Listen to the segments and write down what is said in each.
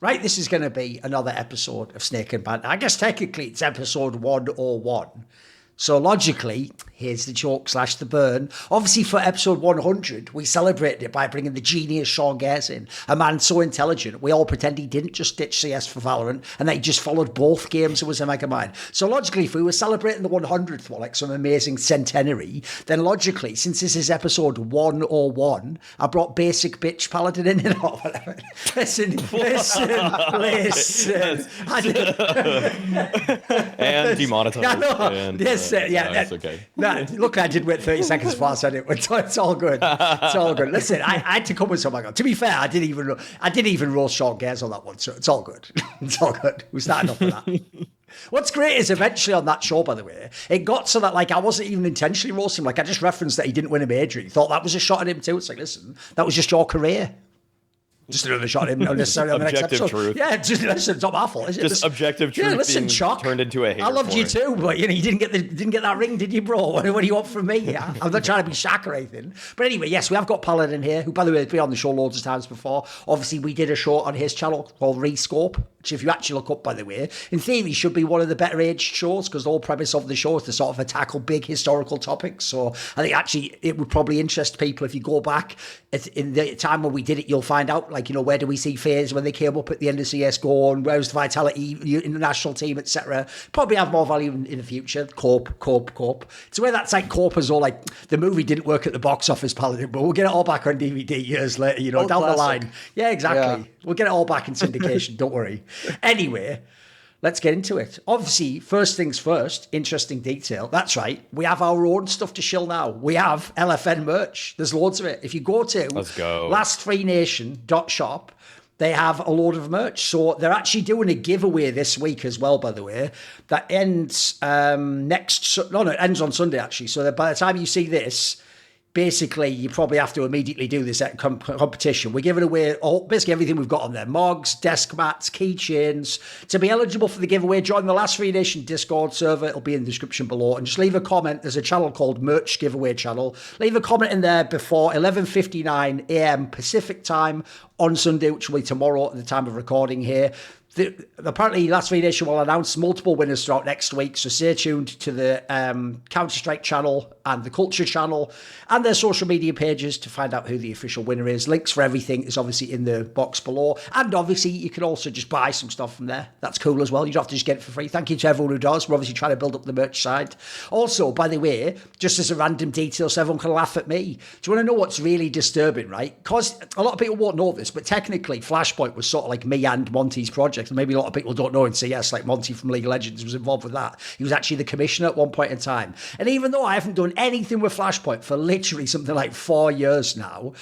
Right, this is going to be another episode of Snake and Banter. I guess technically it's episode 101. So logically, here's the joke / the burn. Obviously, for episode 100, we celebrated it by bringing the genius Sean Gares in, a man so intelligent, we all pretend he didn't just ditch CS for Valorant, and that he just followed both games and was a mega mind. So logically, if we were celebrating the 100th one, like some amazing centenary, then logically, since this is episode 101, I brought basic bitch Paladin in and all. Listen. And demonetized. Yes. That's okay. Nah, look, I did wait 30 seconds before I said it. It's all good. It's all good. Listen, I had to come with something. To be fair, I didn't even roast Sean Gares on that one, so it's all good. It's all good. We started off with that. What's great is eventually on that show, by the way, it got so that like I wasn't even intentionally roasting him. Like I just referenced that he didn't win a major. He thought that was a shot at him too. It's like, listen, that was just your career. Just another shot at him, not necessarily on the next episode. Truth. Yeah, just listen, it's not my fault, is it? Just objective truth. Yeah, listen, being Chuck, turned into a hater. I loved you too, but you didn't get that ring, did you, bro? What do you want from me? Yeah? I'm not trying to be Shaq or anything. But anyway, yes, we have got Paladin here, who, by the way, has been on the show loads of times before. Obviously, we did a show on his channel called Rescope, which, if you actually look up, by the way, in theory, should be one of the better aged shows because the whole premise of the show is to sort of tackle big historical topics. So I think actually it would probably interest people if you go back in the time when we did it. You'll find out, like, where do we see FaZe when they came up at the end of CSGO, and where's the Vitality international team, etc. Probably have more value in the future. Corp. It's where that's like Corp is all like the movie didn't work at the box office, Paladin, but we'll get it all back on DVD years later, down the line. Yeah, exactly. Yeah. We'll get it all back in syndication. Don't worry. Anyway, let's get into it. Obviously, first things first, interesting detail. That's right. We have our own stuff to shill now. We have LFN merch. There's loads of it. If you go to lastfreenation.shop, they have a load of merch. So they're actually doing a giveaway this week as well, by the way, that ends it ends on Sunday, actually. So that by the time you see this, basically, you probably have to immediately do this at competition. We're giving away basically everything we've got on there. Mogs, desk mats, keychains. To be eligible for the giveaway, join the Last Free Nation Discord server. It'll be in the description below. And just leave a comment. There's a channel called Merch Giveaway Channel. Leave a comment in there before 11:59 a.m. Pacific time on Sunday, which will be tomorrow at the time of recording here. Apparently, Last Free Nation will announce multiple winners throughout next week, so stay tuned to the Counter-Strike channel and the Culture channel and their social media pages to find out who the official winner is. Links for everything is obviously in the box below, and obviously you can also just buy some stuff from there. That's cool as well. You don't have to just get it for free. Thank you to everyone who does. We're obviously trying to build up the merch side. Also, by the way, just as a random detail so everyone can laugh at me, do you want to know what's really disturbing, right? Because a lot of people won't know this, but technically Flashpoint was sort of like me and Monty's project. And maybe a lot of people don't know in CS, like Monty from League of Legends was involved with that. He was actually the commissioner at one point in time. And even though I haven't done anything with Flashpoint for literally something like 4 years now,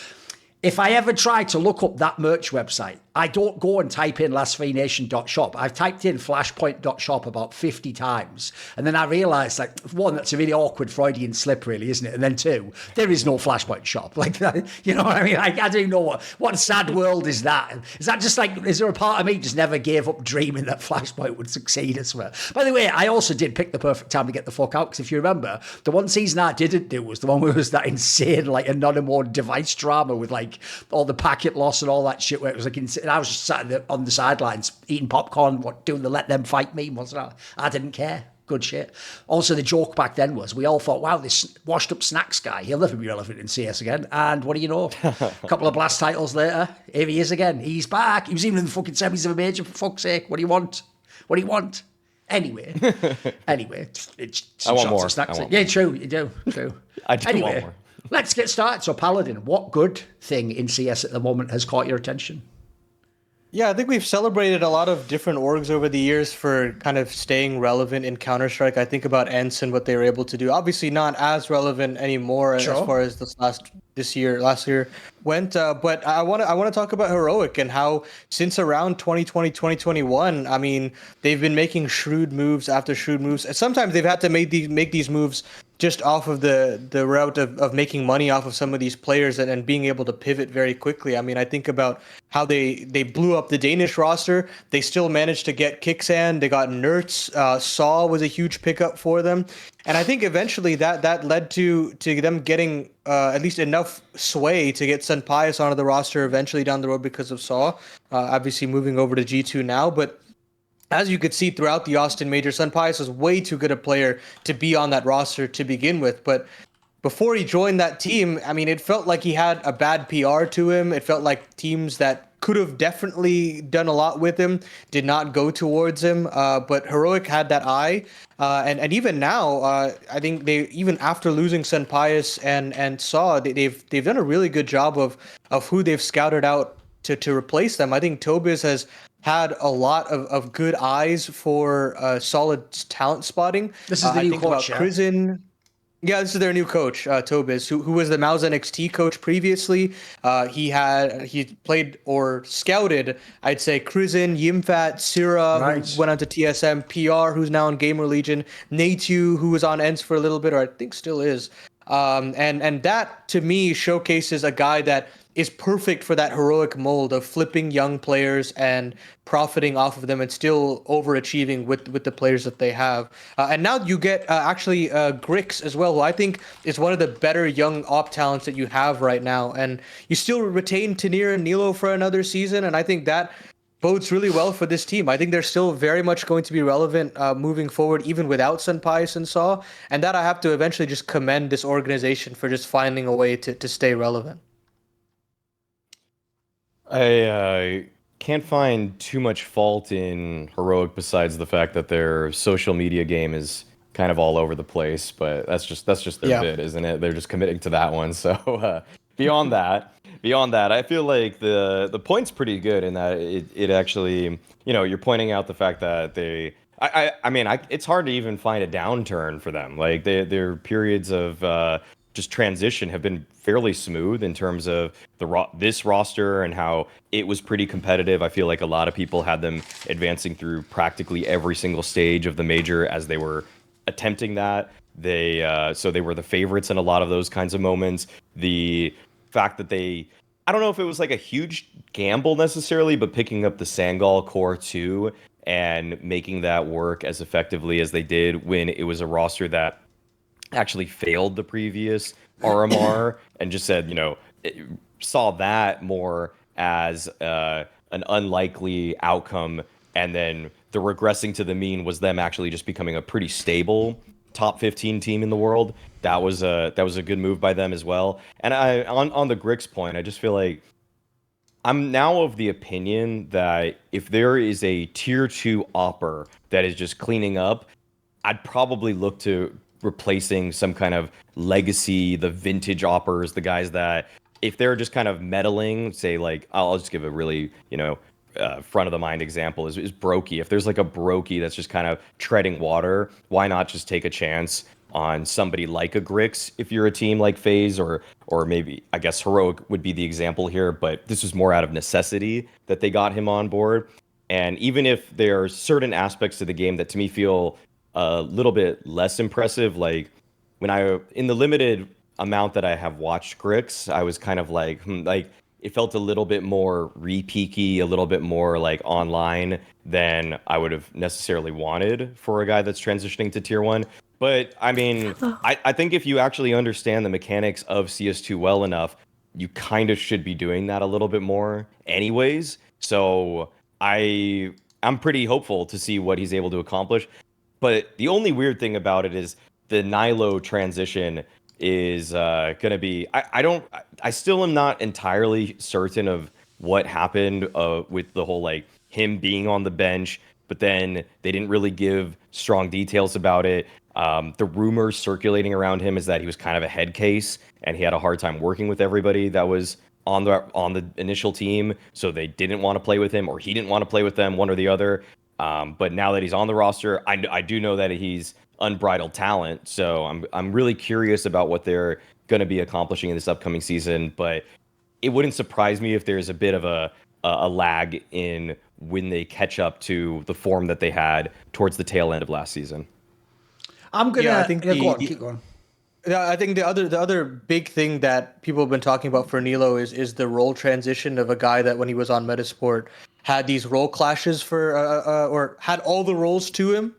if I ever try to look up that merch website, I don't go and type in lastfreenation.shop. I've typed in flashpoint.shop about 50 times. And then I realised, like, one, that's a really awkward Freudian slip, really, isn't it? And then two, there is no Flashpoint shop. Like, you know what I mean? I don't even know what sad world is that? Is that just like, is there a part of me just never gave up dreaming that Flashpoint would succeed as well? By the way, I also did pick the perfect time to get the fuck out, because if you remember, the one season I didn't do was the one where it was that insane, like, anonymous device drama with, like, all the packet loss and all that shit, where it was like insane. And I was just sat on the sidelines eating popcorn, doing the let them fight meme, wasn't I? I didn't care. Good shit. Also, the joke back then was we all thought, wow, this washed up Snax guy, he'll never be relevant in CS again. And what do you know? A couple of Blast titles later, here he is again. He's back. He was even in the fucking semis of a major, for fuck's sake. What do you want? What do you want? Anyway, it's I want more. Yeah, true, you do. True. I do want more. Let's get started. So, Paladin, what good thing in CS at the moment has caught your attention? Yeah, I think we've celebrated a lot of different orgs over the years for kind of staying relevant in Counter-Strike. I think about ENCE and what they were able to do. Obviously not as relevant anymore as far as last year went. But I want to talk about Heroic and how since around 2020, 2021, I mean, they've been making shrewd moves after shrewd moves. And sometimes they've had to make these moves just off of the route of making money off of some of these players and being able to pivot very quickly. I mean, I think about how they blew up the Danish roster. They still managed to get Kixan. They got Nertz. Saw was a huge pickup for them. And I think eventually that led to them getting at least enough sway to get Senpais onto the roster eventually down the road because of Saw. Obviously moving over to G2 now, but as you could see throughout the Austin Major, Senpais was way too good a player to be on that roster to begin with. But before he joined that team, I mean, it felt like he had a bad PR to him. It felt like teams that could have definitely done a lot with him did not go towards him. But Heroic had that eye. And even now, I think they, even after losing Senpais and Saw, they've done a really good job of who they've scouted out to replace them. I think Tobiz has had a lot of good eyes for solid talent spotting. This is the new coach, Krizen. Yeah, this is their new coach, Tobiz, who was the Mouse NXT coach previously. He played or scouted, I'd say, Krizen, Yimfat, Syrah, nice. who went on to TSM, PR, who's now in Gamer Legion, Natu, who was on ENCE for a little bit, or I think still is. And that, to me, showcases a guy that is perfect for that Heroic mold of flipping young players and profiting off of them and still overachieving with the players that they have. And now you get actually Grix as well, who I think is one of the better young op talents that you have right now. And you still retain Tanir and Nilo for another season, and I think that bodes really well for this team. I think they're still very much going to be relevant moving forward, even without Senpais and Saw. And that I have to eventually just commend this organization for just finding a way to stay relevant. I can't find too much fault in Heroic besides the fact that their social media game is kind of all over the place, but that's just their bit, isn't it? They're just committing to that one. So beyond that, I feel like the point's pretty good in that it actually, you're pointing out the fact that they, I mean, it's hard to even find a downturn for them. Like their periods of just transition have been fairly smooth in terms of this roster and how it was pretty competitive. I feel like a lot of people had them advancing through practically every single stage of the major as they were attempting that. So they were the favorites in a lot of those kinds of moments. The fact that I don't know if it was like a huge gamble necessarily, but picking up the Sangal core too and making that work as effectively as they did when it was a roster that actually failed the previous RMR and just said, saw that more as an unlikely outcome. And then the regressing to the mean was them actually just becoming a pretty stable top 15 team in the world. That was a good move by them as well. And on the Grix point, I just feel like I'm now of the opinion that if there is a tier 2 opper that is just cleaning up, I'd probably look to replacing some kind of legacy, the vintage oppers, the guys that if they're just kind of meddling, say like, I'll just give a really, front of the mind example is Brokey. If there's like a Brokey that's just kind of treading water, why not just take a chance on somebody like a Grix if you're a team like FaZe or maybe, I guess Heroic would be the example here, but this was more out of necessity that they got him on board. And even if there are certain aspects to the game that to me feel a little bit less impressive, like when in the limited amount that I have watched Grix, I was kind of like, it felt a little bit more re-peaky, a little bit more like online than I would have necessarily wanted for a guy that's transitioning to tier 1. But I mean, I think if you actually understand the mechanics of CS2 well enough, you kind of should be doing that a little bit more anyways. So I'm pretty hopeful to see what he's able to accomplish. But the only weird thing about it is the Nilo transition is going to be... I still am not entirely certain of what happened with the whole, like, him being on the bench, but then they didn't really give strong details about it. The rumors circulating around him is that he was kind of a head case, and he had a hard time working with everybody that was on the initial team, so they didn't want to play with him, or he didn't want to play with them, one or the other. But now that he's on the roster, I do know that he's unbridled talent. So I'm really curious about what they're going to be accomplishing in this upcoming season. But it wouldn't surprise me if there's a bit of a lag in when they catch up to the form that they had towards the tail end of last season. I'm gonna. Go on, keep going. Yeah, I think the other big thing that people have been talking about for Nilo is the role transition of a guy that when he was on Metasport had these role clashes for or had all the roles to him,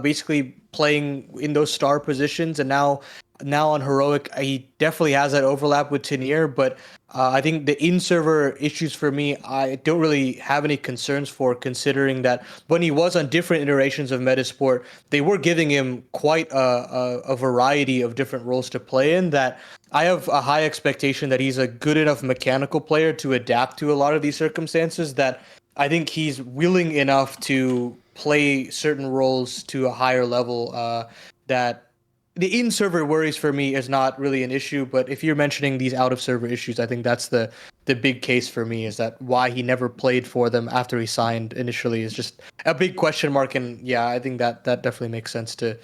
basically playing in those star positions, and now on Heroic he definitely has that overlap with Tenier, but I think the in-server issues for me, I don't really have any concerns for, considering that when he was on different iterations of Metasport, they were giving him quite a variety of different roles to play in, that I have a high expectation that he's a good enough mechanical player to adapt to a lot of these circumstances, that I think he's willing enough to play certain roles to a higher level, that the in-server worries for me is not really an issue. But if you're mentioning these out-of-server issues, I think that's the big case for me, is that why he never played for them after he signed initially is just a big question mark. And yeah, I think that definitely makes sense to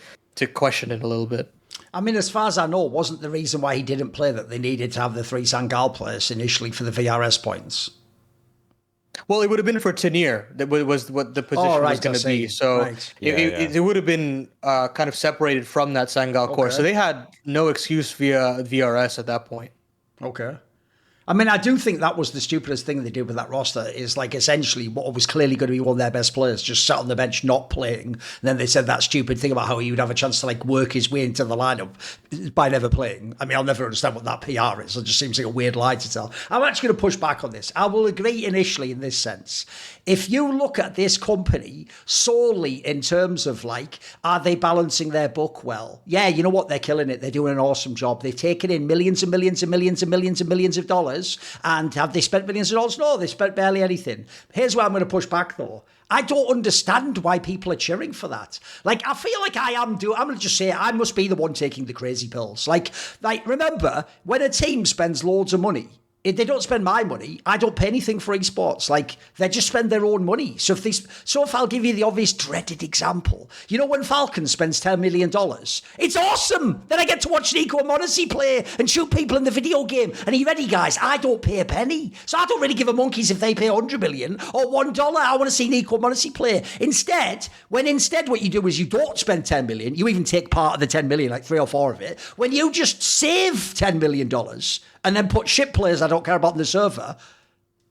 question it a little bit. I mean, as far as I know, wasn't the reason why he didn't play that they needed to have the 3 Sangal players initially for the VRS points? Well, it would have been for Tenier. That was what the position was going to be. So it would have been kind of separated from that Sangal core. So they had no excuse via VRS at that point. Okay. I mean, I do think that was the stupidest thing they did with that roster, is like essentially what was clearly going to be one of their best players just sat on the bench not playing. And then they said that stupid thing about how he would have a chance to like work his way into the lineup by never playing. I mean, I'll never understand what that PR is. It just seems like a weird lie to tell. I'm actually going to push back on this. I will agree initially in this sense. If you look at this company solely in terms of like, are they balancing their book well? Yeah, you know what? They're killing it. They're doing an awesome job. They've taken in millions and millions and millions and millions and millions of dollars. And have they spent millions of dollars? No, they spent barely anything. Here's where I'm going to push back, though. I don't understand why people are cheering for that. Like, I feel like I'm going to just say I must be the one taking the crazy pills. Like remember, when a team spends loads of money, if they don't spend my money, I don't pay anything for esports. Like, they just spend their own money. So if I'll give you the obvious dreaded example, you know when Falcon spends $10 million, it's awesome. Then I get to watch Nico and Monacy play and shoot people in the video game. And are you ready, guys? I don't pay a penny. So I don't really give a monkeys if they pay $100 million or $1. I want to see Nico and Monacy play. Instead what you do is you don't spend $10 million. You even take part of the $10 million, like 3 or 4 of it. When you just save $10 million and then put shit players I don't care about in the server.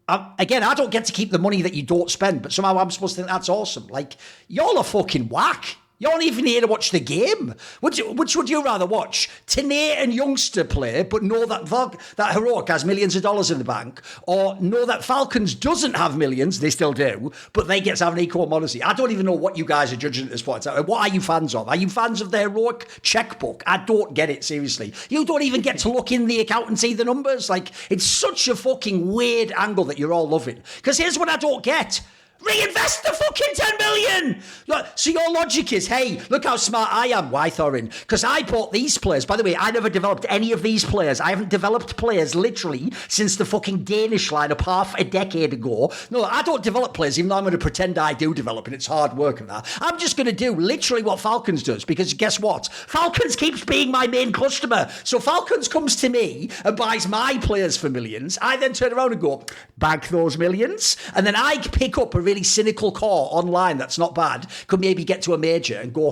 Again, I don't get to keep the money that you don't spend, but somehow I'm supposed to think that's awesome. Like, y'all are fucking whack. You're not even here to watch the game. Which would you rather watch? Tenier and Youngster play, but know that Heroic has millions of dollars in the bank, or know that Falcons doesn't have millions, they still do, but they get to have an equal modesty. I don't even know what you guys are judging at this point. What are you fans of? Are you fans of the Heroic checkbook? I don't get it, seriously. You don't even get to look in the account and see the numbers. Like, it's such a fucking weird angle that you're all loving. Because here's what I don't get. Reinvest the fucking 10 million! Look, so your logic is, hey, look how smart I am. Why, Thorin? Because I bought these players. By the way, I never developed any of these players. I haven't developed players literally since the fucking Danish lineup half a decade ago. No, I don't develop players, even though I'm going to pretend I do develop, and it's hard work and that. I'm just going to do literally what Falcons does, because guess what? Falcons keeps being my main customer. So Falcons comes to me and buys my players for millions. I then turn around and go, bank those millions. And then I pick up a really cynical core online that's not bad, could maybe get to a major and go,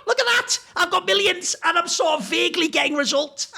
look at that, I've got millions and I'm sort of vaguely getting results.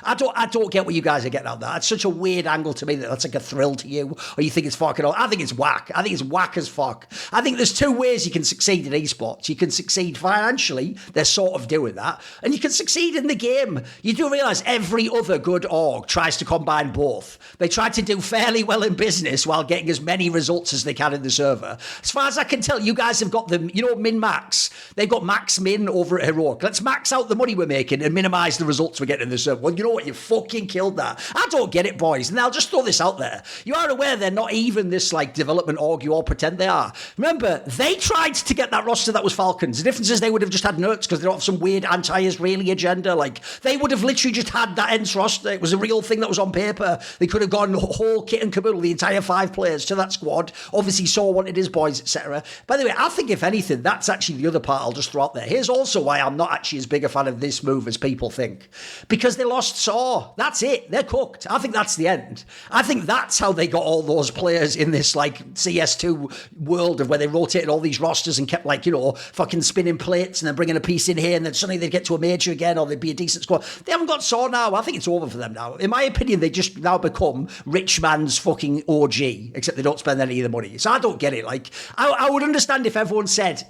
I don't get what you guys are getting out there. It's such a weird angle to me that's like a thrill to you, or you think it's fucking all. I think it's whack. I think it's whack as fuck. I think there's 2 ways you can succeed in esports. You can succeed financially, they're sort of doing that, and you can succeed in the game. You do realise every other good org tries to combine both. They try to do fairly well in business while getting as many results as they can in the server. As far as I can tell, you guys have got them, min-max. They've got max-min over at Heroic. Let's max out the money we're making and minimise the results we're getting in the server. Well, you know what? You fucking killed that. I don't get it, boys. And I'll just throw this out there. You are aware they're not even this like development org you all pretend they are. Remember, they tried to get that roster that was Falcons. The difference is they would have just had nerds because they don't have some weird anti-Israeli agenda. Like, they would have literally just had that Ents roster. It was a real thing that was on paper. They could have gone whole kit and caboodle, the entire 5 players to that squad. Obviously, Saw wanted his boys, etc. By the way, I think if anything, that's actually the other part I'll just throw out there. Here's also why I'm not actually as big a fan of this move as people think. Because they lost Saw. That's it. They're cooked. I think that's the end. I think that's how they got all those players in this, like, CS2 world of where they rotated all these rosters and kept, like, fucking spinning plates and then bringing a piece in here and then suddenly they'd get to a major again or they'd be a decent squad. They haven't got Saw now. I think it's over for them now. In my opinion, they just now become rich man's fucking OG, except they don't spend any of the money. So I don't get it. Like, I would understand if everyone said,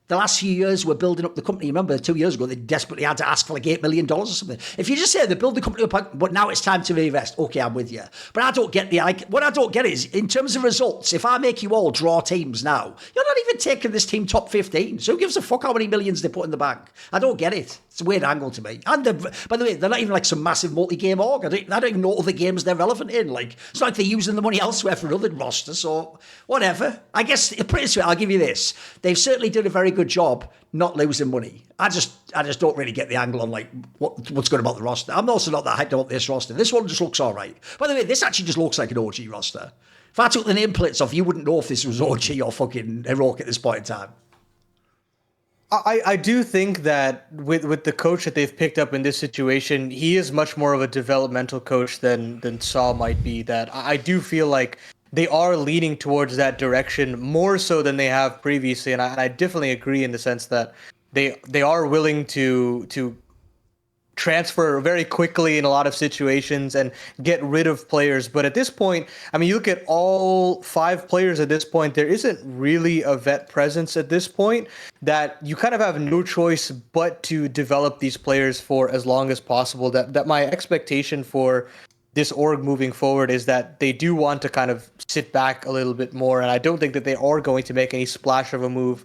the last few years we're building up the company. Remember, 2 years ago, they desperately had to ask for like $8 million or something. If you just say they build the company up, but now it's time to reinvest, okay, I'm with you. But I don't get what I don't get is, in terms of results, if I make you all draw teams now, you're not even taking this team top 15. So who gives a fuck how many millions they put in the bank? I don't get it. It's a weird angle to me. And by the way, they're not even like some massive multi-game org. I don't even know other games they're relevant in. Like, it's not like they're using the money elsewhere for other rosters, so whatever. I guess, pretty sweet, I'll give you this. They've certainly done a very good job not losing money. I just don't really get the angle on like what's good about the roster. I'm also not that hyped about this roster. This one just looks all right. By the way, this actually just looks like an OG roster. If I took the nameplates off, you wouldn't know if this was OG or fucking heroic at this point in time. I do think that with the coach that they've picked up in this situation, he is much more of a developmental coach than Saw might be. That I do feel like they are leaning towards that direction more so than they have previously, and I definitely agree in the sense that they are willing to transfer very quickly in a lot of situations and get rid of players. But at this point, I mean, you look at all 5 players at this point, there isn't really a vet presence at this point, that you kind of have no choice but to develop these players for as long as possible. That my expectation for this org moving forward is that they do want to kind of sit back a little bit more, and I don't think that they are going to make any splash of a move.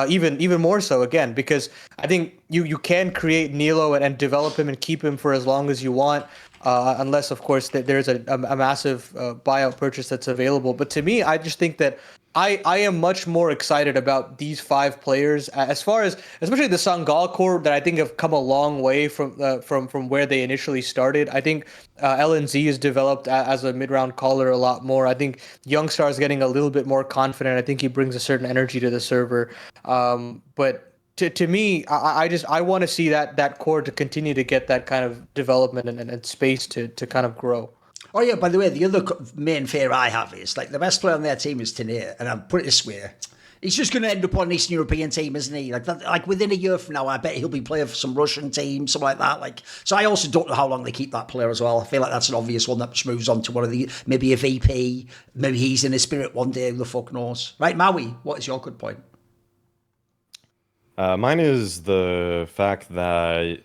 Even more so, again, because I think you can create Nilo and develop him and keep him for as long as you want, unless, of course, that there's a massive buyout purchase that's available. But to me, I just think that I am much more excited about these 5 players as far as, especially the Sangal core, that I think have come a long way from where they initially started. I think LNZ is developed as a mid-round caller a lot more. I think Youngstar is getting a little bit more confident. I think he brings a certain energy to the server. But to me, I want to see that core to continue to get that kind of development and space to kind of grow. Oh yeah, by the way, the other main fear I have is, like, the best player on their team is Tanir, and I'm putting it this way, he's just going to end up on an Eastern European team, isn't he? Like within a year from now, I bet he'll be playing for some Russian team, something like that. Like, so I also don't know how long they keep that player as well. I feel like that's an obvious one that just moves on to one of the, maybe a VP, maybe he's in the spirit one day, who the fuck knows? Right, Maui, what is your good point? Mine is the fact that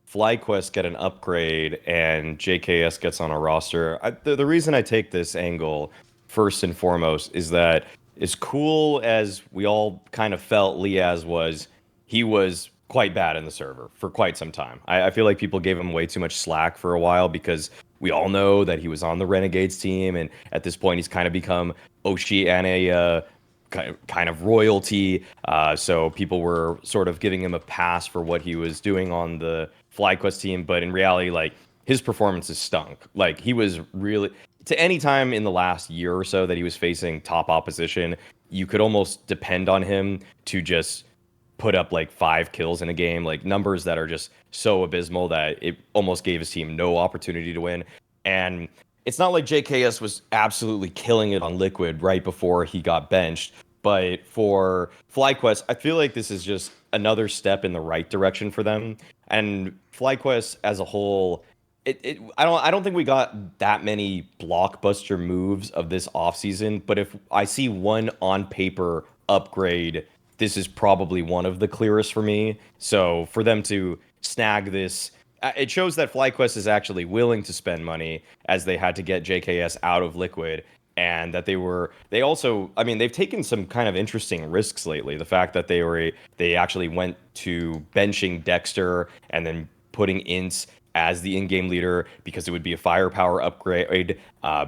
FlyQuest get an upgrade and JKS gets on a roster. The reason I take this angle, first and foremost, is that as cool as we all kind of felt Liaz was, he was quite bad in the server for quite some time. I feel like people gave him way too much slack for a while because we all know that he was on the Renegades team, and at this point he's kind of become Oceania kind of royalty. So people were sort of giving him a pass for what he was doing on the FlyQuest team, but in reality, like, his performances stunk. Like, he was really, to any time in the last year or so that he was facing top opposition, you could almost depend on him to just put up like 5 kills in a game, like numbers that are just so abysmal that it almost gave his team no opportunity to win. And it's not like JKS was absolutely killing it on Liquid right before he got benched, but for FlyQuest, I feel like this is just another step in the right direction for them. And FlyQuest as a whole, I don't think we got that many blockbuster moves of this offseason, but if I see one on paper upgrade, this is probably one of the clearest for me. So for them to snag this, it shows that FlyQuest is actually willing to spend money, as they had to get JKS out of Liquid, and that they also, I mean, they've taken some kind of interesting risks lately. The fact that they actually went to benching Dexter and then putting Ints as the in-game leader because it would be a firepower upgrade,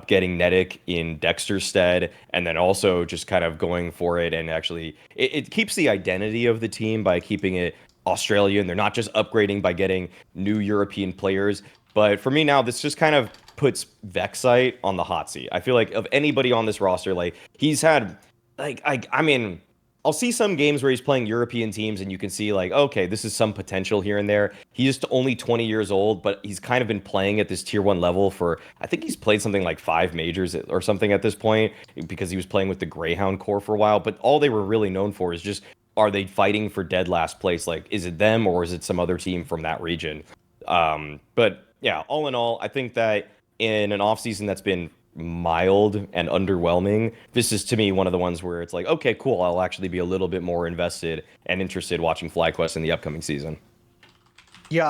getting Nedic in Dexter's stead, and then also just kind of going for it. And actually, it keeps the identity of the team by keeping it Australian. They're not just upgrading by getting new European players. But for me now, this just kind of puts Vexite on the hot seat. I feel like of anybody on this roster, like, he's had, like, I mean, I'll see some games where he's playing European teams and you can see like, okay, this is some potential here and there. He's only 20 years old, but he's kind of been playing at this tier 1 level for, I think he's played something like 5 majors or something at this point because he was playing with the Greyhound Corps for a while. But all they were really known for is just, are they fighting for dead last place? Like, is it them or is it some other team from that region? But yeah, all in all, I think that in an offseason that's been mild and underwhelming, this is to me one of the ones where it's like, okay, cool, I'll actually be a little bit more invested and interested watching FlyQuest in the upcoming season. Yeah,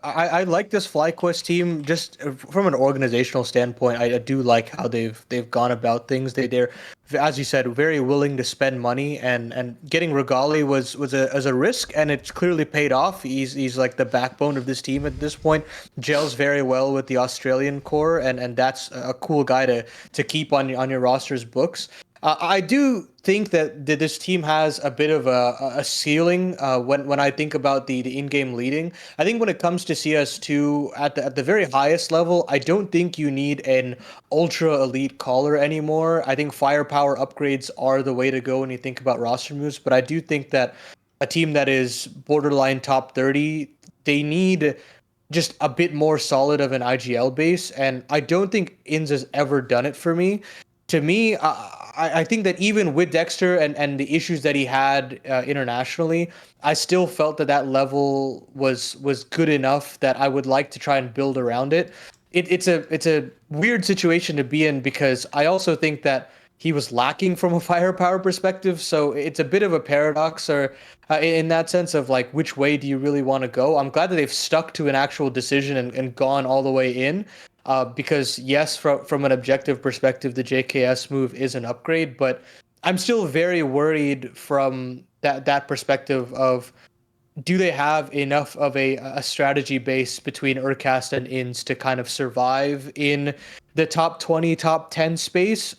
I like this FlyQuest team just from an organizational standpoint. I do like how they've gone about things. They're, as you said, very willing to spend money, and getting Regali was a risk, and it's clearly paid off. He's like the backbone of this team at this point. Gels very well with the Australian core, and that's a cool guy to keep on your roster's books. I do think that this team has a bit of a ceiling when I think about the in-game leading. I think when it comes to CS2 at the very highest level, I don't think you need an ultra elite caller anymore. I think firepower upgrades are the way to go when you think about roster moves, but I do think that a team that is borderline top 30, they need just a bit more solid of an IGL base, and I don't think Inns has ever done it for me. To me, I think that even with Dexter and the issues that he had internationally, I still felt that level was good enough that I would like to try and build around it. It's a weird situation to be in because I also think that he was lacking from a firepower perspective, so it's a bit of a paradox or in that sense of like, which way do you really want to go? I'm glad that they've stuck to an actual decision and gone all the way in. Because yes, from an objective perspective, the JKS move is an upgrade, but I'm still very worried from that perspective of, do they have enough of a strategy base between Urcast and Inns to kind of survive in the top 20, top 10 space?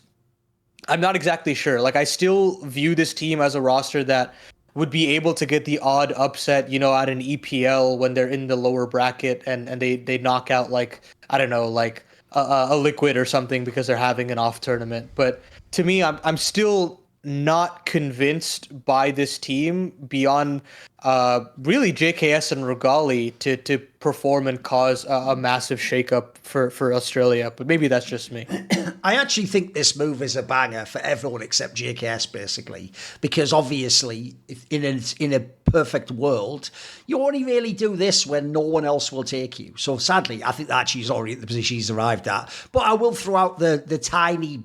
I'm not exactly sure. Like, I still view this team as a roster that would be able to get the odd upset, at an EPL when they're in the lower bracket and they knock out, like, I don't know, like a Liquid or something because they're having an off tournament. But to me, I'm still not convinced by this team beyond really JKS and Regali to perform and cause a massive shakeup for Australia. But maybe that's just me. I actually think this move is a banger for everyone except JKS, basically, because obviously in a perfect world, you only really do this when no one else will take you. So sadly, I think that actually he's already at the position he's arrived at. But I will throw out the tiny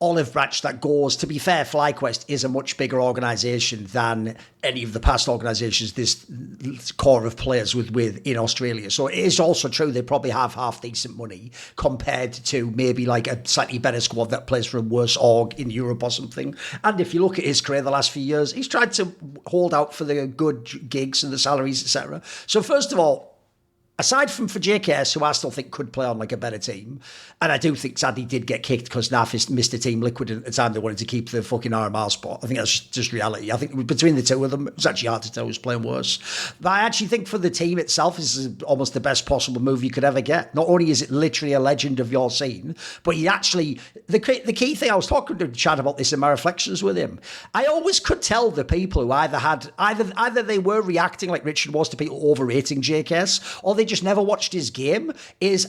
olive branch that goes, to be fair, FlyQuest is a much bigger organisation than any of the past organisations this core of players with in Australia. So it is also true they probably have half decent money compared to maybe like a slightly better squad that plays for a worse org in Europe or something. And if you look at his career the last few years, he's tried to hold out for the good gigs and the salaries, etc. So first of all, aside from for JKS, who I still think could play on like a better team, and I do think sadly did get kicked because NAF missed a team Liquid at the time they wanted to keep the fucking RMR spot. I think that's just reality. I think between the two of them, it was actually hard to tell who's playing worse. But I actually think for the team itself, this is almost the best possible move you could ever get. Not only is it literally a legend of your scene, but he actually, the key thing, I was talking to Chad about this in my reflections with him, I always could tell the people who either they were reacting like Richard was to people overrating JKS, or they just never watched his game.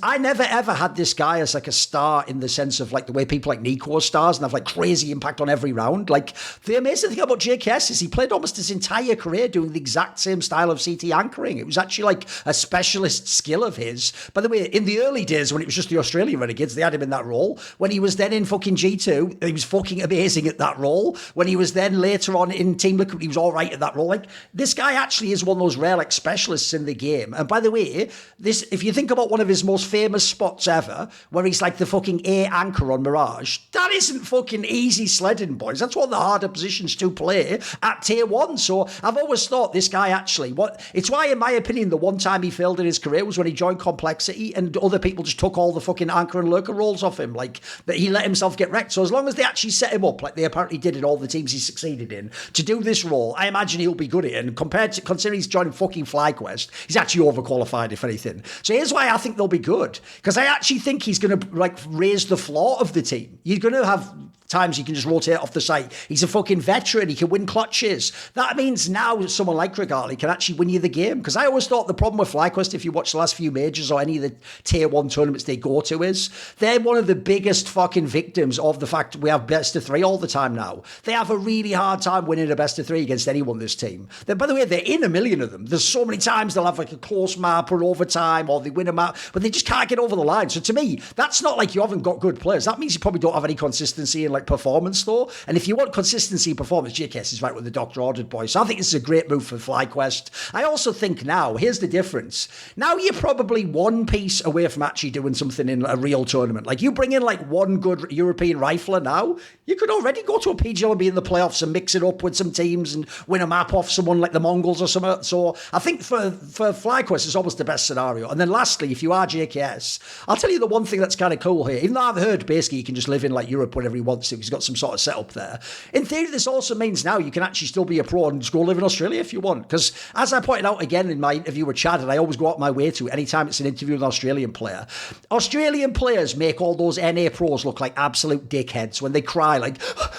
I never ever had this guy as like a star in the sense of like the way people like Nico are stars and have like crazy impact on every round. Like, the amazing thing about JKS is he played almost his entire career doing the exact same style of CT anchoring. It was actually like a specialist skill of his. By the way, in the early days when it was just the Australian Renegades, they had him in that role. When he was then in fucking G2, he was fucking amazing at that role. When he was then later on in Team Liquid, he was all right at that role. Like, this guy actually is one of those rare like specialists in the game. And by the way, this, if you think about one of his most famous spots ever, where he's like the fucking A anchor on Mirage, that isn't fucking easy sledding, boys. That's one of the harder positions to play at tier 1. So I've always thought this guy actually, it's why, in my opinion, the one time he failed in his career was when he joined Complexity and other people just took all the fucking anchor and lurker roles off him, like that he let himself get wrecked. So as long as they actually set him up, like they apparently did in all the teams he succeeded in, to do this role, I imagine he'll be good at it. And considering he's joining fucking FlyQuest, he's actually overqualified, if anything. So here's why I think they'll be good, because I actually think he's going to like raise the floor of the team. You're going to have times he can just rotate off the site. He's a fucking veteran. He can win clutches. That means now someone like Regali can actually win you the game. Because I always thought the problem with FlyQuest, if you watch the last few majors or any of the tier 1 tournaments they go to, is they're one of the biggest fucking victims of the fact we have best of 3 all the time now. They have a really hard time winning a best of 3 against anyone, this team. By the way, they're in a million of them. There's so many times they'll have like a close map or overtime, or they win a map, but they just can't get over the line. So to me, that's not like you haven't got good players. That means you probably don't have any consistency in like performance though. And if you want consistency in performance, JKS is right with the Dr. Ordered boy. So I think this is a great move for FlyQuest. I also think now, here's the difference. Now you're probably one piece away from actually doing something in a real tournament. Like you bring in like one good European rifler now, you could already go to a PGL and be in the playoffs and mix it up with some teams and win a map off someone like the Mongols or something. So I think for FlyQuest, it's almost the best scenario. And then lastly, if you are JKS, I'll tell you the one thing that's kind of cool here. Even though I've heard basically he can just live in like Europe whenever he wants to, he's got some sort of setup there. In theory, this also means now you can actually still be a pro and just go live in Australia if you want. Because as I pointed out again in my interview with Chad, and I always go out my way to anytime it's an interview with an Australian player, Australian players make all those NA pros look like absolute dickheads when they cry like,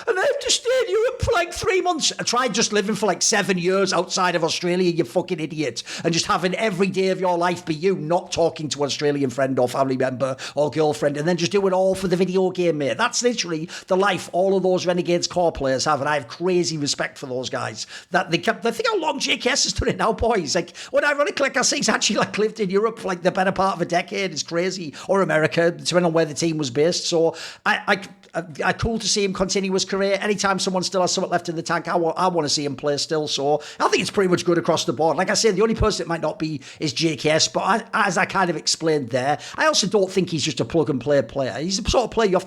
and I have to stay in Europe for like 3 months. I tried just living for like 7 years outside of Australia, you fucking idiot, and just having every day of your life be you not talking to an Australian friend or family member or girlfriend, and then just do it all for the video game, mate. That's literally the life all of those Renegades core players have, and I have crazy respect for those guys. That they think how long JKS has done it now, boys. Like, when ironically, like I say, he's actually like lived in Europe for like the better part of a decade. It's crazy, or America, depending on where the team was based. So I cool to see him continue his career. Anytime someone still has something left in the tank, I want to see him play still. So I think it's pretty much good across the board. Like I said, the only person it might not be is JKS, but as I kind of explained there, I also don't think he's just a plug and play player. He's the sort of player you have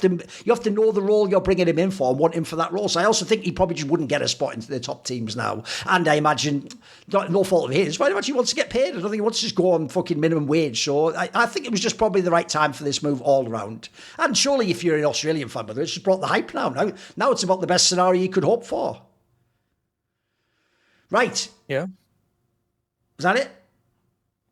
to know the role you're bringing him in for and want him for that role. So I also think he probably just wouldn't get a spot into the top teams now. And I imagine, no fault of his, but I imagine he wants to get paid. I don't think he wants to just go on fucking minimum wage. So I think it was just probably the right time for this move all around. And surely if you're an Australian fan, by the way, it's just brought the hype now. Now it's about the best scenario you could hope for. Right. Yeah. Is that it?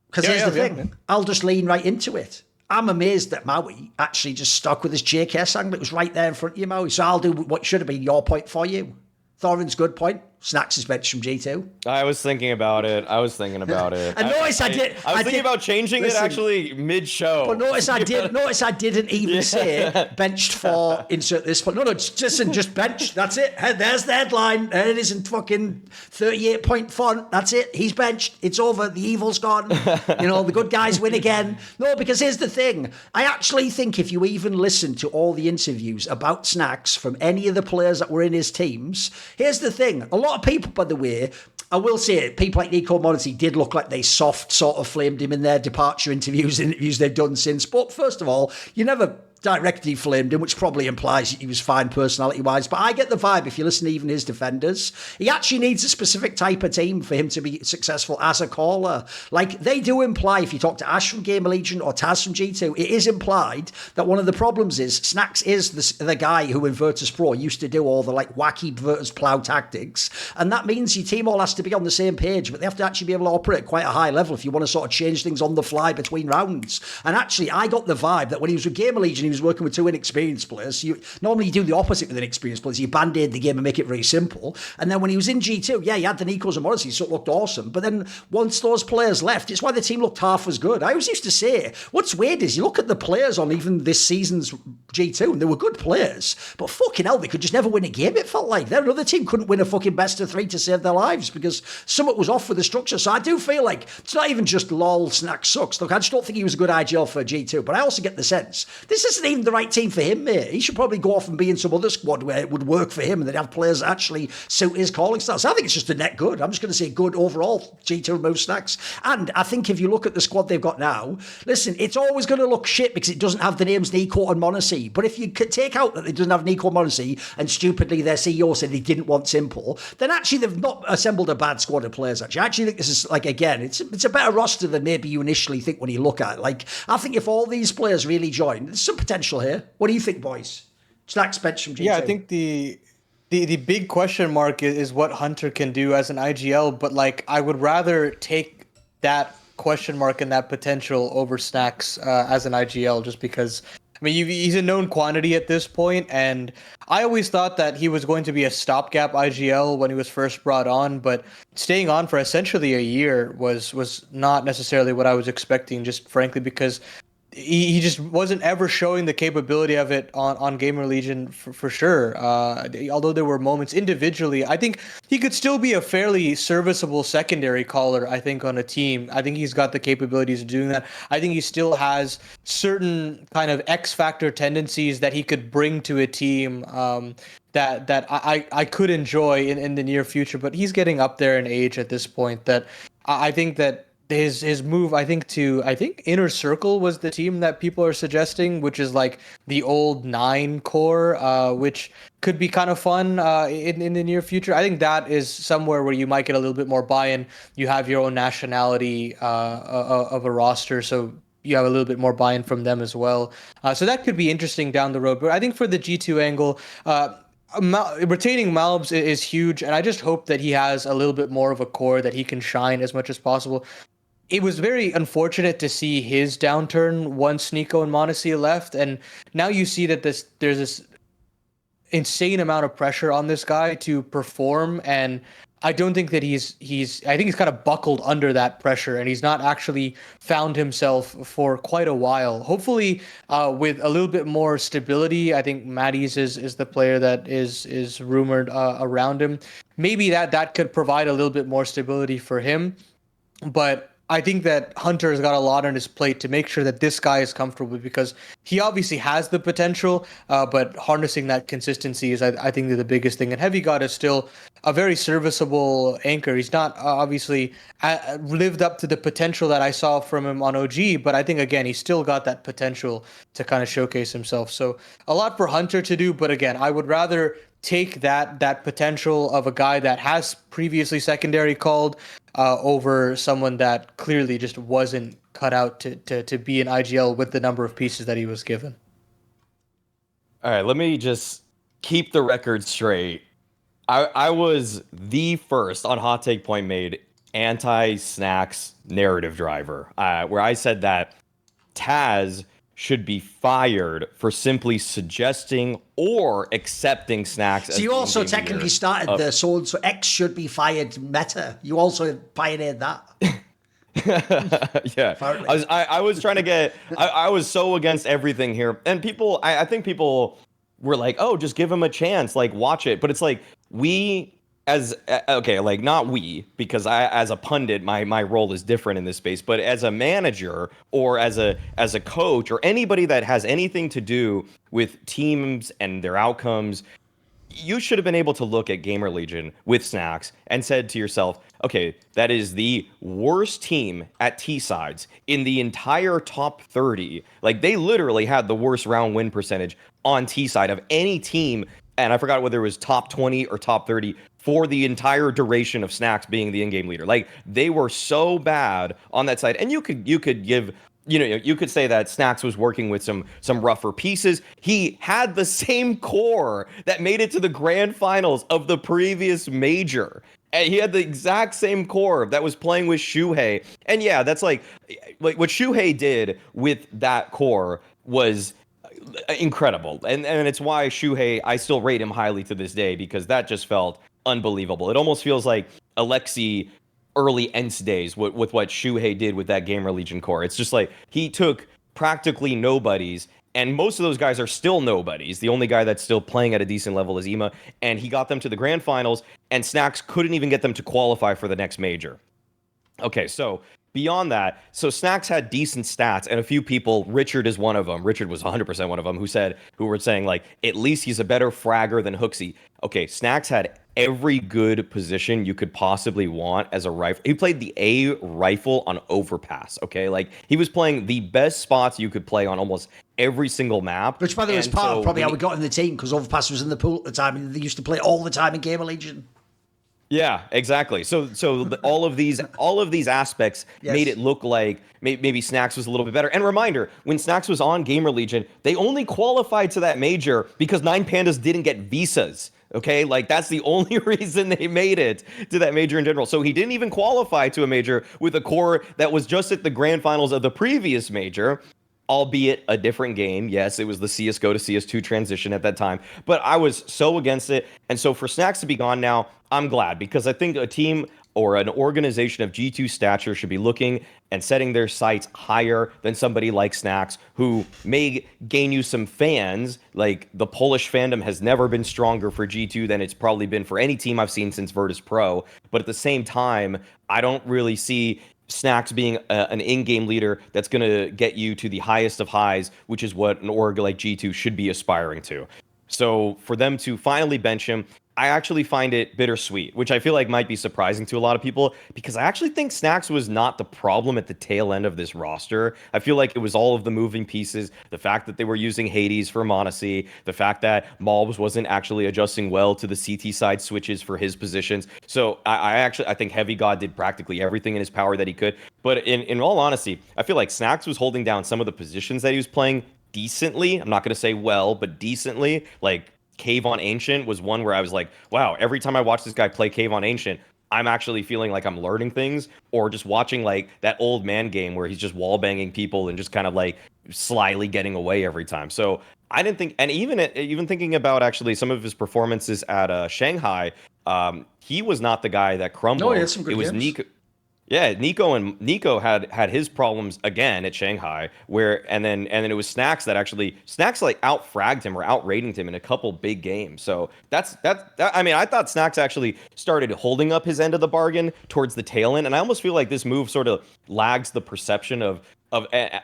Because here's the thing. Yeah. I'll just lean right into it. I'm amazed that Maui actually just stuck with his JKS angle. It was right there in front of you, Maui. So I'll do what should have been your point for you. Thorin's good point. Snax is bench from G2. I was thinking about it. And notice I was thinking about changing it actually mid-show. But notice I didn't even say benched for insert this point. No, just bench. That's it. There's the headline. There it is in fucking 38-point font. That's it. He's benched. It's over. The evil's gone. The good guys win again. No, because here's the thing. I actually think if you even listen to all the interviews about Snax from any of the players that were in his teams, here's the thing. A lot of people, by the way, I will say it, people like Nico Monty did look like they soft sort of flamed him in their departure interviews they've done since. But first of all, you never directly flamed him, which probably implies he was fine personality-wise. But I get the vibe, if you listen to even his defenders, he actually needs a specific type of team for him to be successful as a caller. Like, they do imply, if you talk to Ash from Game Allegiant or Taz from G2, it is implied that one of the problems is Snax is the guy who in Virtus Pro used to do all the like wacky Virtus plow tactics. And that means your team all has to be on the same page, but they have to actually be able to operate at quite a high level if you want to sort of change things on the fly between rounds. And actually, I got the vibe that when he was with Game Allegiant, he was working with two inexperienced players. Normally you do the opposite with inexperienced players. You band-aid the game and make it very simple. And then when he was in G2, yeah, he had the Nikos and Morrises, so it looked awesome. But then once those players left, it's why the team looked half as good. I always used to say, what's weird is you look at the players on even this season's G2, and they were good players, but fucking hell, they could just never win a game, it felt like. Their other team couldn't win a fucking best of 3 to save their lives because something was off with the structure. So I do feel like it's not even just lol, Snack sucks. Look, I just don't think he was a good IGL for G2, but I also get the sense this isn't even the right team for him, mate. He should probably go off and be in some other squad where it would work for him and they'd have players that actually suit his calling style. So I think it's just a net good. I'm just going to say good overall, G2 remove Snax. And I think if you look at the squad they've got now, listen, it's always going to look shit because it doesn't have the names Nico and Monesi. But if you could take out that it doesn't have Nico and Monesi and stupidly their CEO said they didn't want Simple, then actually they've not assembled a bad squad of players, actually. I actually think this is, like, again, it's a better roster than maybe you initially think when you look at it. Like, I think if all these players really join, there's some potential here. What do you think, boys? Snax bench from G2. Yeah, I think the big question mark is what Hunter can do as an IGL, but like I would rather take that question mark and that potential over Snax as an IGL just because I mean, he's a known quantity at this point, and I always thought that he was going to be a stopgap IGL when he was first brought on, but staying on for essentially a year was not necessarily what I was expecting, just frankly because he just wasn't ever showing the capability of it on Gamer Legion for sure. Although there were moments individually, I think he could still be a fairly serviceable secondary caller, I think, on a team. I think he's got the capabilities of doing that. I think he still has certain kind of X factor tendencies that he could bring to a team that I could enjoy in the near future. But he's getting up there in age at this point that I think that his move, I think Inner Circle was the team that people are suggesting, which is like the old 9 core, which could be kind of fun in the near future. I think that is somewhere where you might get a little bit more buy-in. You have your own nationality of a roster, so you have a little bit more buy-in from them as well. So that could be interesting down the road. But I think for the G2 angle, retaining Malbs is huge, and I just hope that he has a little bit more of a core that he can shine as much as possible. It was very unfortunate to see his downturn once Nico and Mondesi left, and now you see that there's this insane amount of pressure on this guy to perform, and I don't think that he's kind of buckled under that pressure, and he's not actually found himself for quite a while. Hopefully, with a little bit more stability, I think Matties is the player that is rumored around him. Maybe that could provide a little bit more stability for him, but I think that Hunter's got a lot on his plate to make sure that this guy is comfortable, because he obviously has the potential, but harnessing that consistency is, I think, the biggest thing. And Heavy God is still a very serviceable anchor. He's not obviously lived up to the potential that I saw from him on OG, but I think, again, he's still got that potential to kind of showcase himself. So a lot for Hunter to do, but again, I would rather take that potential of a guy that has previously secondary called over someone that clearly just wasn't cut out to be an IGL with the number of pieces that he was given. All right, let me just keep the record straight. I was the first on Hot Take Point Made anti-Snax narrative driver, where I said that Taz should be fired for simply suggesting or accepting Snax. So you also technically started the so X should be fired meta. You also pioneered that. Yeah, I was trying to get. I was so against everything here, and people. I think people were like, "Oh, just give him a chance. Like, watch it." But it's like not we, because as a pundit, my role is different in this space, but as a manager or as a coach or anybody that has anything to do with teams and their outcomes, you should have been able to look at Gamer Legion with Snax and said to yourself, okay, that is the worst team at T-sides in the entire top 30. Like, they literally had the worst round win percentage on T-side of any team, and I forgot whether it was top 20 or top 30 for the entire duration of Snax being the in-game leader. Like, they were so bad on that side. And you could give, you could say that Snax was working with some rougher pieces. He had the same core that made it to the grand finals of the previous major. And he had the exact same core that was playing with Shuhei. And yeah, that's like what Shuhei did with that core was incredible. And it's why Shuhei, I still rate him highly to this day, because that just felt unbelievable. It almost feels like Alexi early ENCE days with what Shuhei did with that Gamer Legion core. It's just like he took practically nobodies, and most of those guys are still nobodies. The only guy that's still playing at a decent level is Ima, and he got them to the grand finals, and Snax couldn't even get them to qualify for the next major. Okay, so beyond that, so Snax had decent stats, and a few people, Richard is one of them, Richard was 100% one of them, who were saying, like, at least he's a better fragger than Hooksy. Okay, Snax had every good position you could possibly want as a rifle. He played the A rifle on Overpass, okay? Like, he was playing the best spots you could play on almost every single map. Which, by the way, is part of probably how we got in the team, because Overpass was in the pool at the time, and they used to play all the time in Gamer Legion. Yeah, exactly. So all of these aspects made it look like maybe Snax was a little bit better. And reminder, when Snax was on Gamer Legion, they only qualified to that major because 9Pandas didn't get visas. Okay, like, that's the only reason they made it to that major in general. So he didn't even qualify to a major with a core that was just at the grand finals of the previous major. albeit a different game. Yes, it was the CSGO to CS2 transition at that time, but I was so against it. And so for Snax to be gone now, I'm glad, because I think a team or an organization of G2 stature should be looking and setting their sights higher than somebody like Snax, who may gain you some fans. Like, the Polish fandom has never been stronger for G2 than it's probably been for any team I've seen since Virtus Pro. But at the same time, I don't really see Snax being an in-game leader that's going to get you to the highest of highs, which is what an org like G2 should be aspiring to. So for them to finally bench him, I actually find it bittersweet, which I feel like might be surprising to a lot of people, because I actually think Snax was not the problem at the tail end of this roster. I feel like it was all of the moving pieces, the fact that they were using Hades for Monacy, the fact that Malbs wasn't actually adjusting well to the CT side switches for his positions. So I think Heavy God did practically everything in his power that he could. But in all honesty, I feel like Snax was holding down some of the positions that he was playing decently. I'm not going to say well, but decently. Like, Cave on Ancient was one where I was like, wow, every time I watch this guy play Cave on Ancient, I'm actually feeling like I'm learning things, or just watching like that old man game where he's just wall banging people and just kind of like slyly getting away every time. So I didn't think, and even thinking about actually some of his performances at Shanghai, he was not the guy that crumbled. No, he had some good games. Nico. Yeah, Nico had his problems again at Shanghai, and then it was Snax like out-fragged him or out-rating him in a couple big games. So that's I mean, I thought Snax actually started holding up his end of the bargain towards the tail end, and I almost feel like this move sort of lags the perception of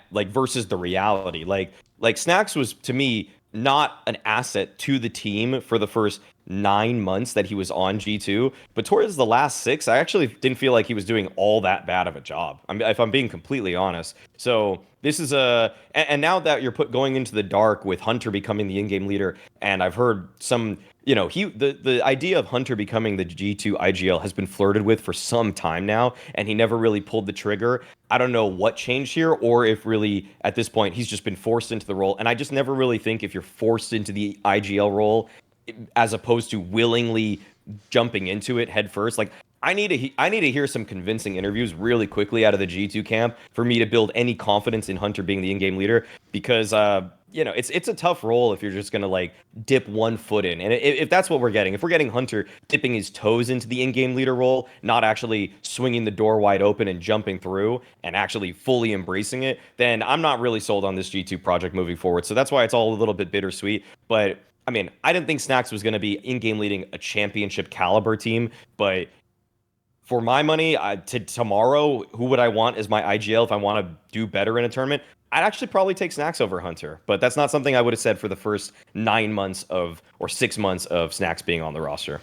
like versus the reality. Like Snax was, to me, not an asset to the team for the first 9 months that he was on G2, but towards the last 6, I actually didn't feel like he was doing all that bad of a job, if I'm being completely honest. So this is and now that you're going into the dark with Hunter becoming the in-game leader, and I've heard some, the idea of Hunter becoming the G2 IGL has been flirted with for some time now, and he never really pulled the trigger. I don't know what changed here, or if really at this point he's just been forced into the role. And I just never really think if you're forced into the IGL role, as opposed to willingly jumping into it head first. Like, I need to hear some convincing interviews really quickly out of the G2 camp for me to build any confidence in Hunter being the in-game leader, because it's a tough role if you're just gonna like dip one foot in. And if that's what we're getting, if we're getting Hunter dipping his toes into the in-game leader role, not actually swinging the door wide open and jumping through and actually fully embracing it, then I'm not really sold on this G2 project moving forward. So that's why it's all a little bit bittersweet. But I mean, I didn't think Snax was going to be in-game leading a championship caliber team, but for my money, tomorrow, who would I want as my IGL if I want to do better in a tournament? I'd actually probably take Snax over Hunter, but that's not something I would have said for the first 9 months or 6 months of Snax being on the roster.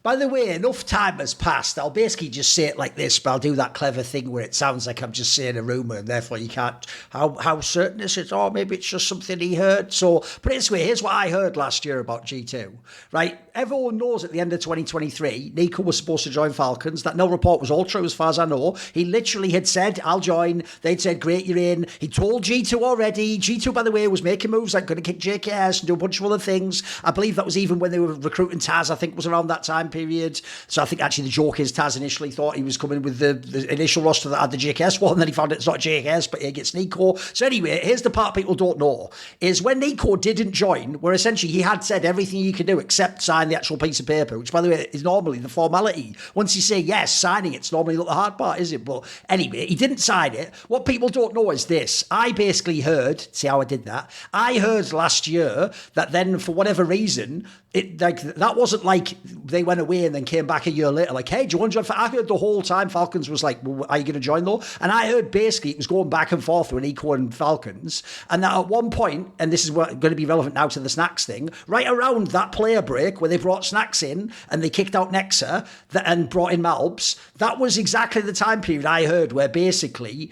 By the way, enough time has passed. I'll basically just say it like this, but I'll do that clever thing where it sounds like I'm just saying a rumour, and therefore you can't... How certain is it? Or maybe it's just something he heard. So, put it this way, here's what I heard last year about G2. Right? Everyone knows at the end of 2023, Nico was supposed to join Falcons. That no report was all true as far as I know. He literally had said, I'll join. They'd said, great, you're in. He told G2 already. G2, by the way, was making moves like going to kick JKS and do a bunch of other things. I believe that was even when they were recruiting Taz, I think was around that time period. So I think actually the joke is Taz initially thought he was coming with the initial roster that had the JKS one, and then he found it's not JKS, but he gets Nico. So anyway, here's the part people don't know, is when Nico didn't join, where essentially he had said everything you can do except sign the actual piece of paper, which by the way is normally the formality. Once you say yes, signing it's normally not the hard part, is it? But anyway, he didn't sign it. What people don't know is this. I basically heard, see how I did that? I heard last year that then for whatever reason, that wasn't like they went away and then came back a year later like, hey, do you want to join? I heard the whole time Falcons was like, well, are you going to join though? And I heard basically it was going back and forth with Nico and Falcons, and that at one point, and this is going to be relevant now to the Snax thing, right around that player break where they brought Snax in and they kicked out Nexa and brought in Malbs, that was exactly the time period I heard where basically,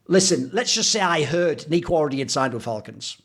listen, let's just say I heard Nico already had signed with Falcons.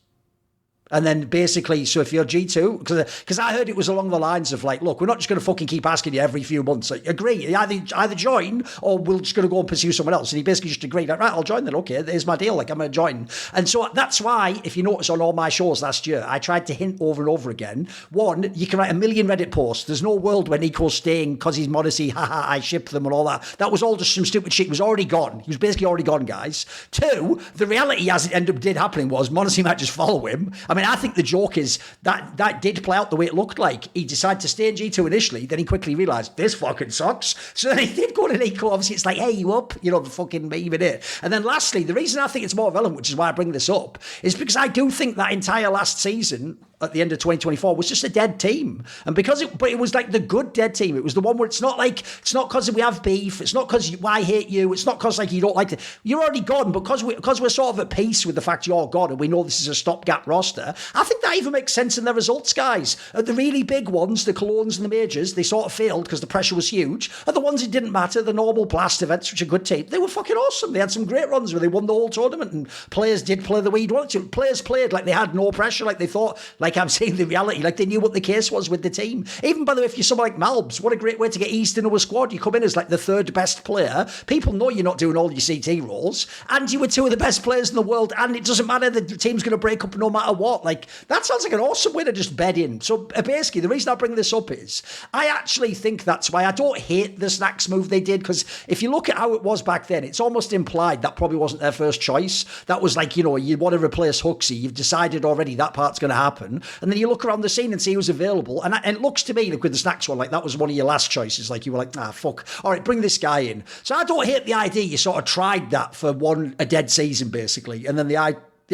And then basically, so if you're G2, because I heard it was along the lines of like, look, we're not just going to fucking keep asking you every few months. Like, agree, you either join or we're just going to go and pursue someone else. And he basically just agreed, like, right, I'll join then. Okay, there's my deal. Like, I'm going to join. And so that's why, if you notice on all my shows last year, I tried to hint over and over again. One, you can write a million Reddit posts. There's no world when Nico's staying because he's modesty, haha, I ship them and all that. That was all just some stupid shit. He was already gone. He was basically already gone, guys. Two, the reality as it did happening was Modesty might just follow him. I mean, I think the joke is that did play out the way it looked like. He decided to stay in G2 initially, then he quickly realised, this fucking sucks. So then he did go to Nico. Obviously, it's like, hey, you up? You know, the fucking meme in it. And then lastly, the reason I think it's more relevant, which is why I bring this up, is because I do think that entire last season at the end of 2024 was just a dead team. And but it was like the good dead team. It was the one where it's not because we have beef. It's not because I hate you. It's not because like you don't like it. You're already gone, but because we're sort of at peace with the fact you're gone and we know this is a stopgap roster, I think that even makes sense in the results, guys. At the really big ones, the Colognes and the Majors, they sort of failed because the pressure was huge. At the ones it didn't matter, the normal blast events, which are good team, they were fucking awesome. They had some great runs where they won the whole tournament and players did play the way you'd want to. Players played like they had no pressure, like they thought, like I'm saying the reality, like they knew what the case was with the team. Even by the way, if you're someone like Malbs, what a great way to get eased into a squad. You come in as like the third best player. People know you're not doing all your CT roles, and you were two of the best players in the world, and it doesn't matter, the team's going to break up no matter what. Like, that sounds like an awesome way to just bed in. So basically, the reason I bring this up is I actually think that's why I don't hate the Snax move they did, because if you look at how it was back then, it's almost implied that probably wasn't their first choice. That was like, you know, you want to replace Huxley, you've decided already that part's going to happen, and then you look around the scene and see who's available, and it looks to me like with the Snax one, like that was one of your last choices. Like you were like, fuck, all right, bring this guy in. So I don't hate the idea you sort of tried that for a dead season basically, and then the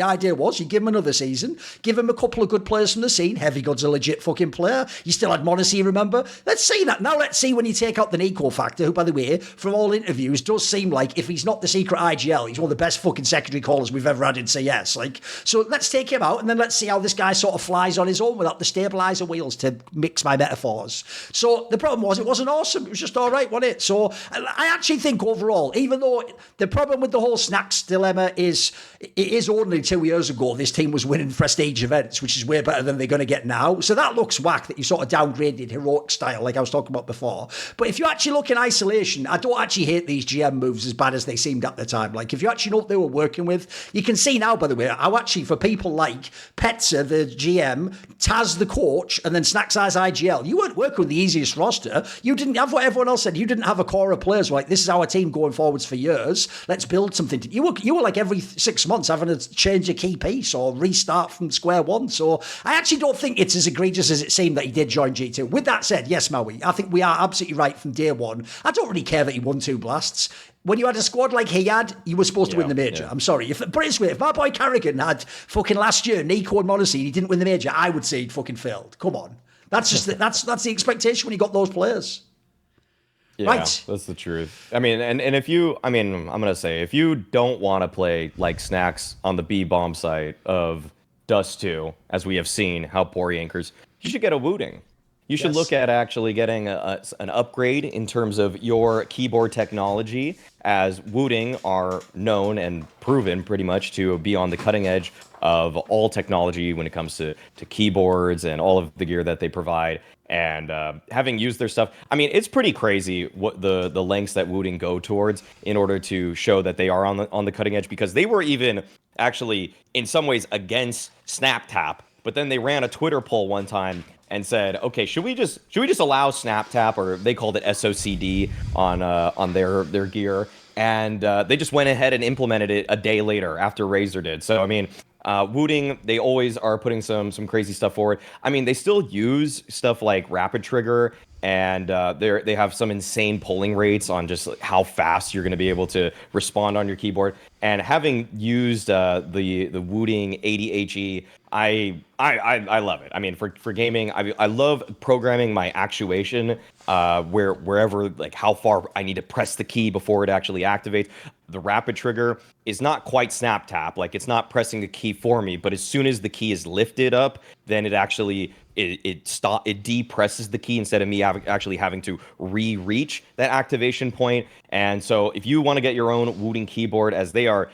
idea was you give him another season, give him a couple of good players from the scene. Heavy God's a legit fucking player. You still had Modesty, remember? Let's see that. Now let's see when you take out the Nico factor, who, by the way, from all interviews, does seem like if he's not the secret IGL, he's one of the best fucking secondary callers we've ever had in CS. Like, so let's take him out and then let's see how this guy sort of flies on his own without the stabilizer wheels, to mix my metaphors. So the problem was it wasn't awesome. It was just all right, wasn't it? So I actually think overall, even though the problem with the whole Snax dilemma is it is only 2 years ago this team was winning prestige events, which is way better than they're going to get now. So that looks whack that you sort of downgraded heroic style like I was talking about before. But if you actually look in isolation, I don't actually hate these GM moves as bad as they seemed at the time. Like if you actually know what they were working with, you can see now, by the way, how actually for people like Petzer, the GM, Taz, the coach, and then Snax Eyes IGL, you weren't working with the easiest roster. You didn't have what everyone else said. You didn't have a core of players like, this is our team going forwards for years. Let's build something. You were like every 6 months having to change a key piece or restart from square one. So I actually don't think it's as egregious as it seemed that he did join G2. With that said, yes, Maui, I think we are absolutely right from day one. I don't really care that he won 2 blasts. When you had a squad like he had, you were supposed to win the major. Yeah. I'm sorry. But it's weird. If my boy Carrigan had fucking last year, Nico and Modesty, and he didn't win the major, I would say he'd fucking failed. Come on. That's just that's the expectation when you got those players. Yeah, right. That's the truth. I mean, and if you, I'm going to say, if you don't want to play like Snax on the B bomb site of Dust 2, as we have seen how poor he anchors, you should get a Wooting. You should look at actually getting an upgrade in terms of your keyboard technology, as Wooting are known and proven pretty much to be on the cutting edge of all technology when it comes to keyboards and all of the gear that they provide. And having used their stuff, I mean, it's pretty crazy what the lengths that Wooting go towards in order to show that they are on the cutting edge, because they were even actually in some ways against SnapTap, but then they ran a Twitter poll one time and said, okay, should we just allow SnapTap, or they called it SOCD on their gear, and they just went ahead and implemented it a day later after Razer did. So I mean, Wooting, they always are putting some crazy stuff forward. I mean, they still use stuff like Rapid Trigger, and they have some insane polling rates on just how fast you're going to be able to respond on your keyboard. And having used the Wooting 80HE, I love it. I mean, for gaming, I love programming my actuation wherever, like how far I need to press the key before it actually activates. The Rapid Trigger is not quite SnapTap, like it's not pressing the key for me, but as soon as the key is lifted up, then it actually it depresses the key instead of me actually having to reach that activation point. And so if you want to get your own Wooting keyboard, as they are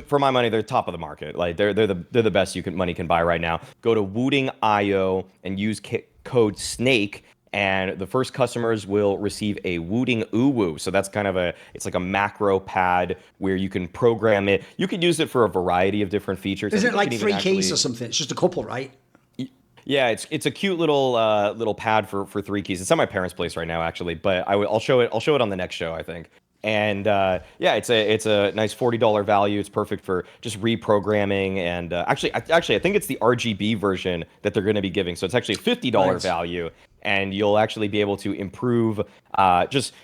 for my money, they're top of the market. Like they're the best money can buy right now. Go to Wooting.io and use code SNAKE, and the first customers will receive a Wooting Uwu. So that's kind of it's like a macro pad where you can program it. You could use it for a variety of different features. Isn't it like 3 keys or something? It's just a couple, right? Yeah, it's a cute little pad for 3 keys. It's at my parents' place right now, actually, but I'll show it on the next show, I think. And yeah, it's a nice $40 value. It's perfect for just reprogramming. And actually, I think it's the RGB version that they're going to be giving. So it's actually a $50 value, and you'll actually be able to improve just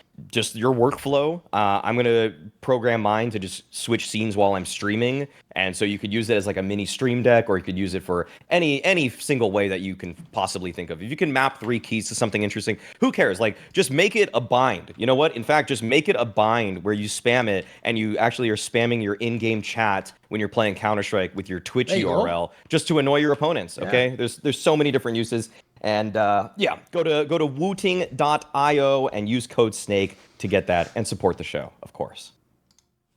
your workflow. I'm going to program mine to just switch scenes while I'm streaming. And so you could use it as like a mini stream deck, or you could use it for any single way that you can possibly think of. If you can map 3 keys to something interesting, who cares? Like, just make it a bind. You know what? In fact, just make it a bind where you spam it, and you actually are spamming your in-game chat when you're playing Counter-Strike with your Twitch URL just to annoy your opponents, okay? Yeah. There's so many different uses. And yeah, go to wooting.io and use code SNAKE to get that and support the show, of course.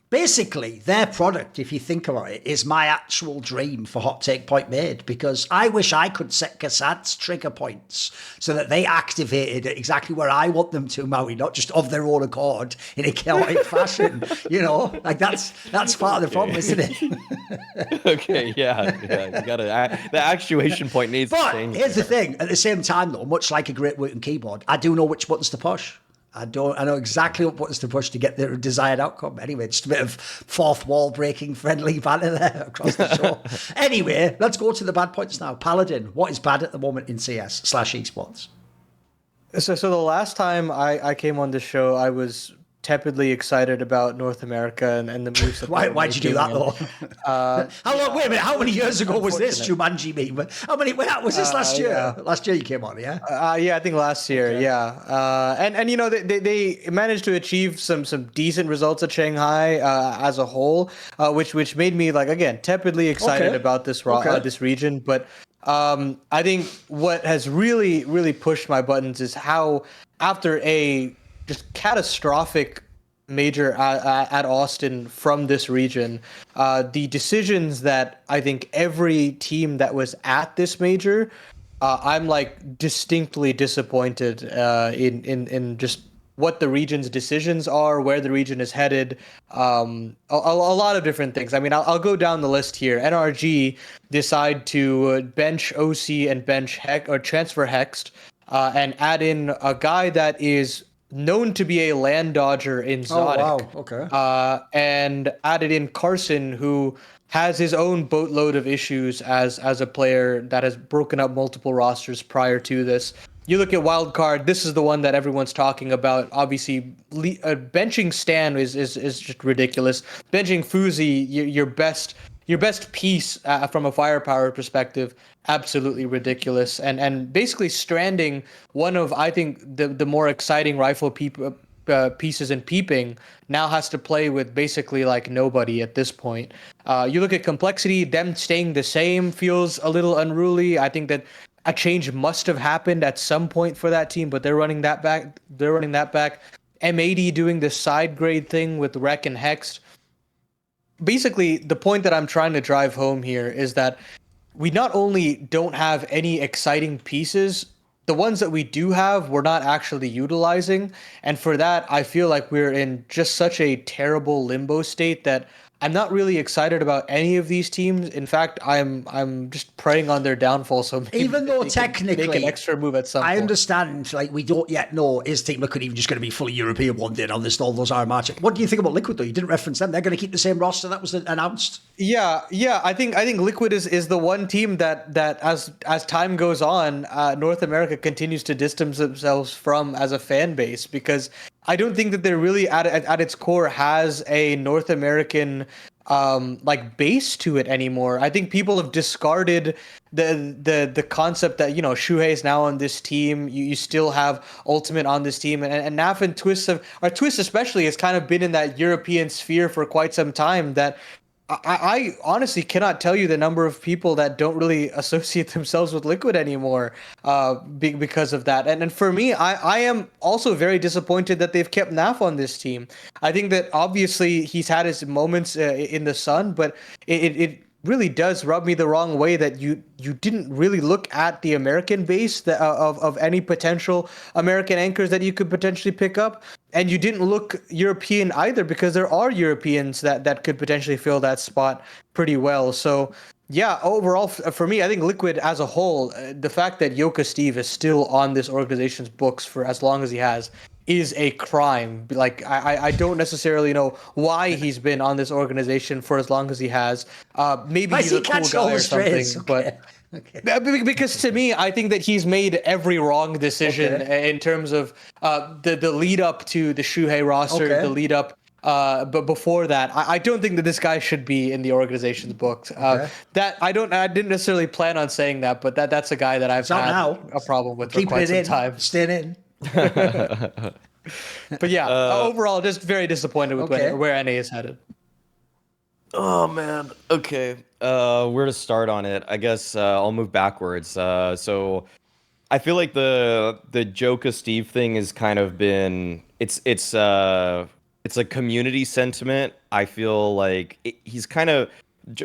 Basically, their product, if you think about it, is my actual dream for Hot Take Point Made, because I wish I could set Cassad's trigger points so that they activated exactly where I want them to, Maui, not just of their own accord in a chaotic fashion. You know, like that's part of the problem, isn't it? Okay, yeah, you gotta, the actuation point needs to change. But here's the thing, at the same time though, much like a great working keyboard, I do know which buttons to push. I know exactly what buttons to push to get the desired outcome. Anyway, just a bit of fourth wall breaking friendly banter there across the show. Anyway, let's go to the bad points now. Paladin, what is bad at the moment in CS/esports? So the last time I came on the show, I was tepidly excited about North America and the moves. Why'd you do that though? Wait a minute. How many years ago was this Jumanji meme? Was this last year? Yeah. Last year you came on, yeah? Yeah, I think last year. Okay. Yeah. And you know they managed to achieve some decent results at Shanghai as a whole, which made me like again tepidly excited about this this region, but. I think what has really pushed my buttons is how after a just catastrophic major at Austin from this region, the decisions that I think every team that was at this major, I'm like distinctly disappointed in just what the region's decisions are, where the region is headed, a lot of different things. I mean, I'll go down the list here. NRG decide to bench OC and bench transfer Hexed, and add in a guy that is known to be a land dodger in Zodic. Oh, wow. Okay. And added in Carson, who has his own boatload of issues as a player that has broken up multiple rosters prior to this. You look at Wildcard, this is the one that everyone's talking about. Obviously, benching Stan is just ridiculous. Benching Fuzi, your best piece from a firepower perspective, absolutely ridiculous. And basically stranding one of, I think, the more exciting rifle pieces in Peeping now has to play with basically like nobody at this point. You look at Complexity, them staying the same feels a little unruly. I think that a change must have happened at some point for that team, but they're running that back. M80 doing the side grade thing with Rec and Hex. Basically, the point that I'm trying to drive home here is that we not only don't have any exciting pieces, the ones that we do have, we're not actually utilizing. And for that, I feel like we're in just such a terrible limbo state that I'm not really excited about any of these teams. In fact, I'm just preying on their downfall. So maybe even though technically make an extra move at some point. I understand, like we don't yet know is Team Liquid even just going to be fully European one day on this all those Iron March. What do you think about Liquid though? You didn't reference them. They're going to keep the same roster that was announced. Yeah. I think Liquid is the one team that as time goes on, North America continues to distance themselves from as a fan base, because I don't think that they're really at its core has a North American like base to it anymore. I think people have discarded the concept that, you know, Shuhei is now on this team. You still have Ultimate on this team, and Naf and Twist Twist especially has kind of been in that European sphere for quite some time, that I honestly cannot tell you the number of people that don't really associate themselves with Liquid anymore because of that. And for me, I am also very disappointed that they've kept Naf on this team. I think that obviously he's had his moments in the sun, but it really does rub me the wrong way that you didn't really look at the American base of any potential American anchors that you could potentially pick up. And you didn't look European either, because there are Europeans that could potentially fill that spot pretty well. So, yeah, overall, for me, I think Liquid as a whole, the fact that Yoka Steve is still on this organization's books for as long as he has is a crime. Like, I don't necessarily know why he's been on this organization for as long as he has. Maybe he's a cool guy or something, but... Okay. Because to me, I think that he's made every wrong decision in terms of the lead up to the Shuhei roster, the lead up. But before that, I don't think that this guy should be in the organization's books. That I didn't necessarily plan on saying that, but that's a guy that I've had a problem with for quite some time. Staying in. But yeah, overall, just very disappointed with where NA is headed. Oh man. Okay. Where to start on it? I guess I'll move backwards. So I feel like the Joka Steve thing has kind of been it's a community sentiment. I feel like he's kind of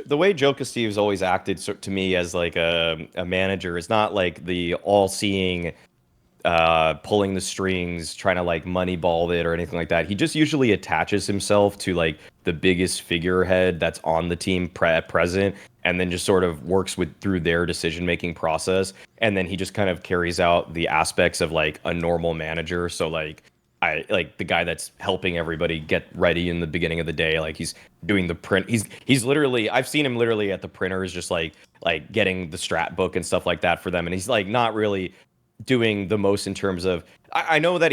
the way Joka Steve's always acted to me as like a manager is not like the all-seeing pulling the strings, trying to like moneyball it or anything like that. He just usually attaches himself to like the biggest figurehead that's on the team present, and then just sort of works through their decision-making process. And then he just kind of carries out the aspects of like a normal manager. So like the guy that's helping everybody get ready in the beginning of the day. Like he's doing the print. He's literally, I've seen him literally at the printers, just like getting the strat book and stuff like that for them. And he's like not really doing the most in terms of, I know that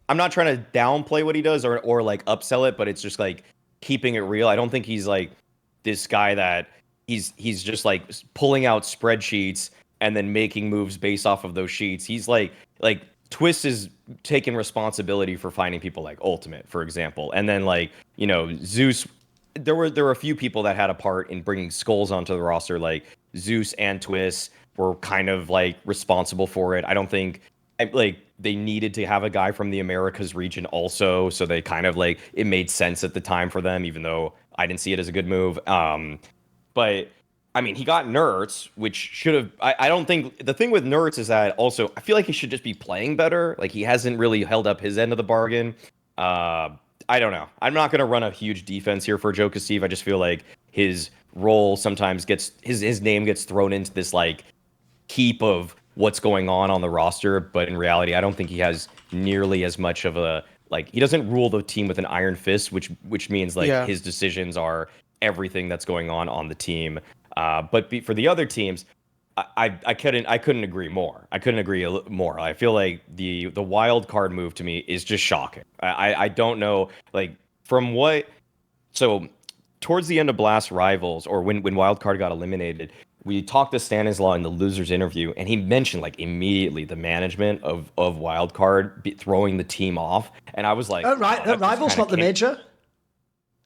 I'm not trying to downplay what he does or like upsell it, but it's just like keeping it real. I don't think he's like this guy that he's just like pulling out spreadsheets and then making moves based off of those sheets. He's like Twist is taking responsibility for finding people like Ultimate, for example. And then like, you know, Zeus, there were a few people that had a part in bringing Skulls onto the roster, like Zeus and Twist were kind of like responsible for it. I don't think like they needed to have a guy from the Americas region also, so they kind of like it made sense at the time for them, even though I didn't see it as a good move. But I mean, he got Nerds, which should have. I don't think the thing with Nerds is that also I feel like he should just be playing better. Like he hasn't really held up his end of the bargain. I don't know. I'm not going to run a huge defense here for Joka Steve. I just feel like his role sometimes gets his name gets thrown into this like heap of what's going on the roster, but in reality, I don't think he has nearly as much of a like. He doesn't rule the team with an iron fist, which means like his decisions are everything that's going on the team. But for the other teams, I couldn't agree more. I couldn't agree more. I feel like the wild card move to me is just shocking. I don't know, like from what. So towards the end of Blast Rivals, or when Wildcard got eliminated, we talked to Stanislaw in the losers interview, and he mentioned like immediately the management of Wildcard throwing the team off, and I was like, Rivals, not the major.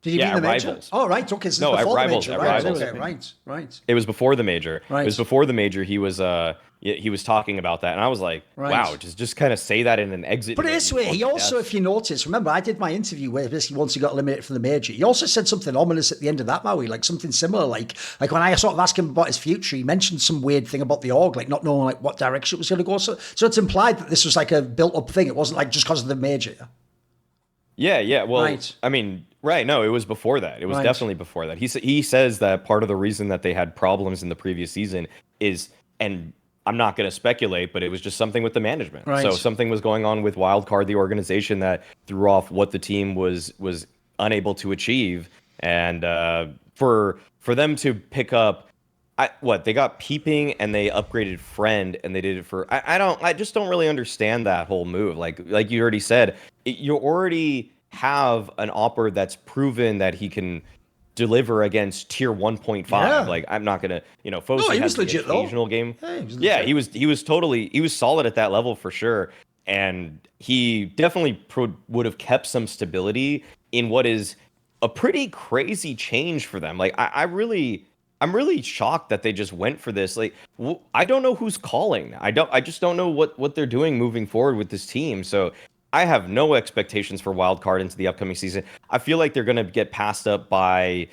Did you mean the major? Rivals. Oh, right. Okay. So no, at Rivals. Rivals. Right. It was before the major. Right. It was before the major. He was talking about that, and I was like, wow, just kind of say that in an exit. But this way, he also, if you notice, remember, I did my interview where basically once he got eliminated from the major, he also said something ominous at the end of that, Maui, like something similar, like when I sort of asked him about his future, he mentioned some weird thing about the org, like not knowing like what direction it was going to go. So it's implied that this was like a built-up thing. It wasn't like just because of the major. Yeah. Well, I mean, right. No, it was before that. It was definitely before that. He says that part of the reason that they had problems in the previous season is, and I'm not going to speculate, but it was just something with the management. Right. So something was going on with Wildcard, the organization, that threw off what the team was unable to achieve. And for them to pick up, they got Peeping and they upgraded Friend, and they did it for I just don't really understand that whole move. Like you already said, you already have an opper that's proven that he can deliver against tier 1.5. Yeah. Like I'm not gonna, Fosu he has was legit occasional though. Game. Yeah, he was solid at that level for sure, and he definitely would have kept some stability in what is a pretty crazy change for them. Like I'm really shocked that they just went for this. Like I don't know who's calling. I just don't know what they're doing moving forward with this team. So I have no expectations for wild card into the upcoming season. I feel like they're going to get passed up by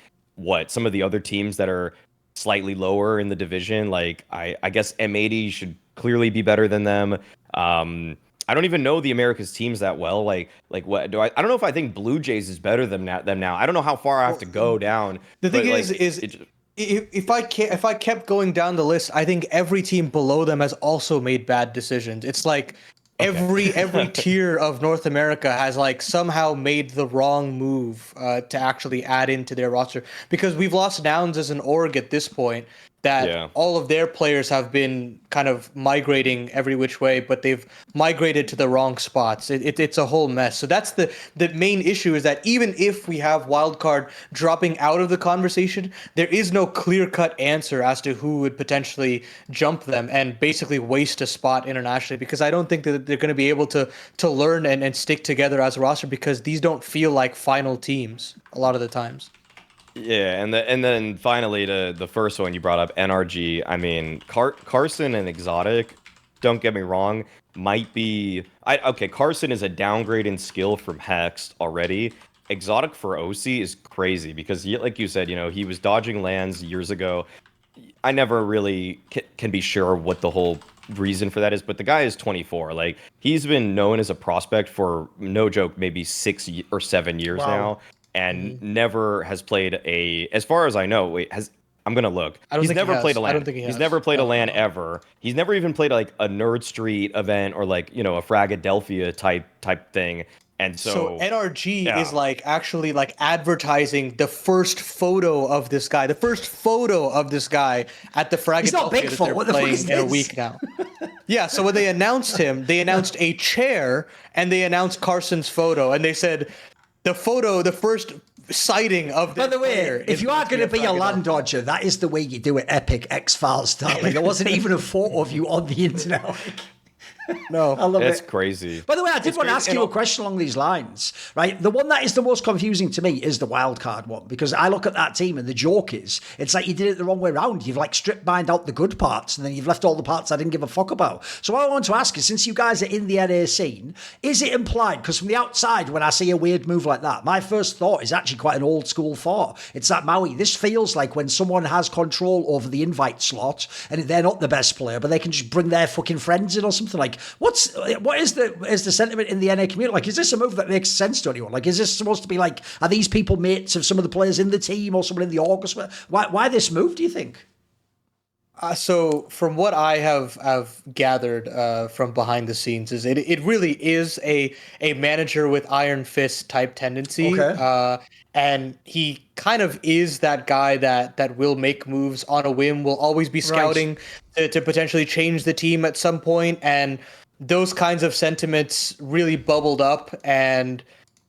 some of the other teams that are slightly lower in the division. Like I guess M80 should clearly be better than them. I don't even know the Americas teams that well. Like what do I don't know if I think Blue Jays is better than them now. I don't know how far I have to go down. The thing is if I kept going down the list, I think every team below them has also made bad decisions. It's like every tier of North America has like somehow made the wrong move to actually add into their roster, because we've lost Nouns as an org at this point, that all of their players have been kind of migrating every which way, but they've migrated to the wrong spots. It's a whole mess. So that's the main issue, is that even if we have wildcard dropping out of the conversation, there is no clear-cut answer as to who would potentially jump them and basically waste a spot internationally, because I don't think that they're going to be able to learn and stick together as a roster, because these don't feel like final teams a lot of the times. Yeah, and then finally to the first one you brought up, NRG. I mean, Carson and Exotic, don't get me wrong, might be... Carson is a downgrade in skill from Hex already. Exotic for OC is crazy, because like you said, he was dodging lands years ago. I never really can be sure what the whole reason for that is, but the guy is 24. Like, he's been known as a prospect for, no joke, maybe 6 or 7 years now. And never has played as far as I know, I'm gonna look. He's never played a LAN. I don't think he has. He's never played a LAN ever. He's never even played like a Nerd Street event or like, a Fragadelphia type thing. And so NRG is like actually like advertising the first photo of this guy. The first photo of this guy at the Fragadelphia that they're playing in a week now. Yeah, so when they announced him, they announced a chair and they announced Carson's photo, and they said the first sighting of this. By the way, if you are going to be a land dodger, that is the way you do it, epic X-Files style. Like, there wasn't even a photo of you on the internet. No, I love That's it. crazy. By the way, I did want to ask you a question along these lines, right? The one that is the most confusing to me is the wildcard one, because I look at that team and the joke is, it's like you did it the wrong way around. You've like strip mined out the good parts, and then you've left all the parts I didn't give a fuck about. So what I want to ask is, since you guys are in the NA scene, is it implied? Because from the outside, when I see a weird move like that, my first thought is actually quite an old school thought. It's that Maui, this feels like when someone has control over the invite slot, and they're not the best player, but they can just bring their fucking friends in or something. Like, what is the sentiment in the NA community? Like, is this a move that makes sense to anyone? Like, is this supposed to be like, are these people mates of some of the players in the team or someone in the org? Why this move, do you think? So from what I have gathered from behind the scenes, is it really is a manager with iron fist type tendency. Okay. And he kind of is that guy that will make moves on a whim, will always be scouting to potentially change the team at some point, and those kinds of sentiments really bubbled up and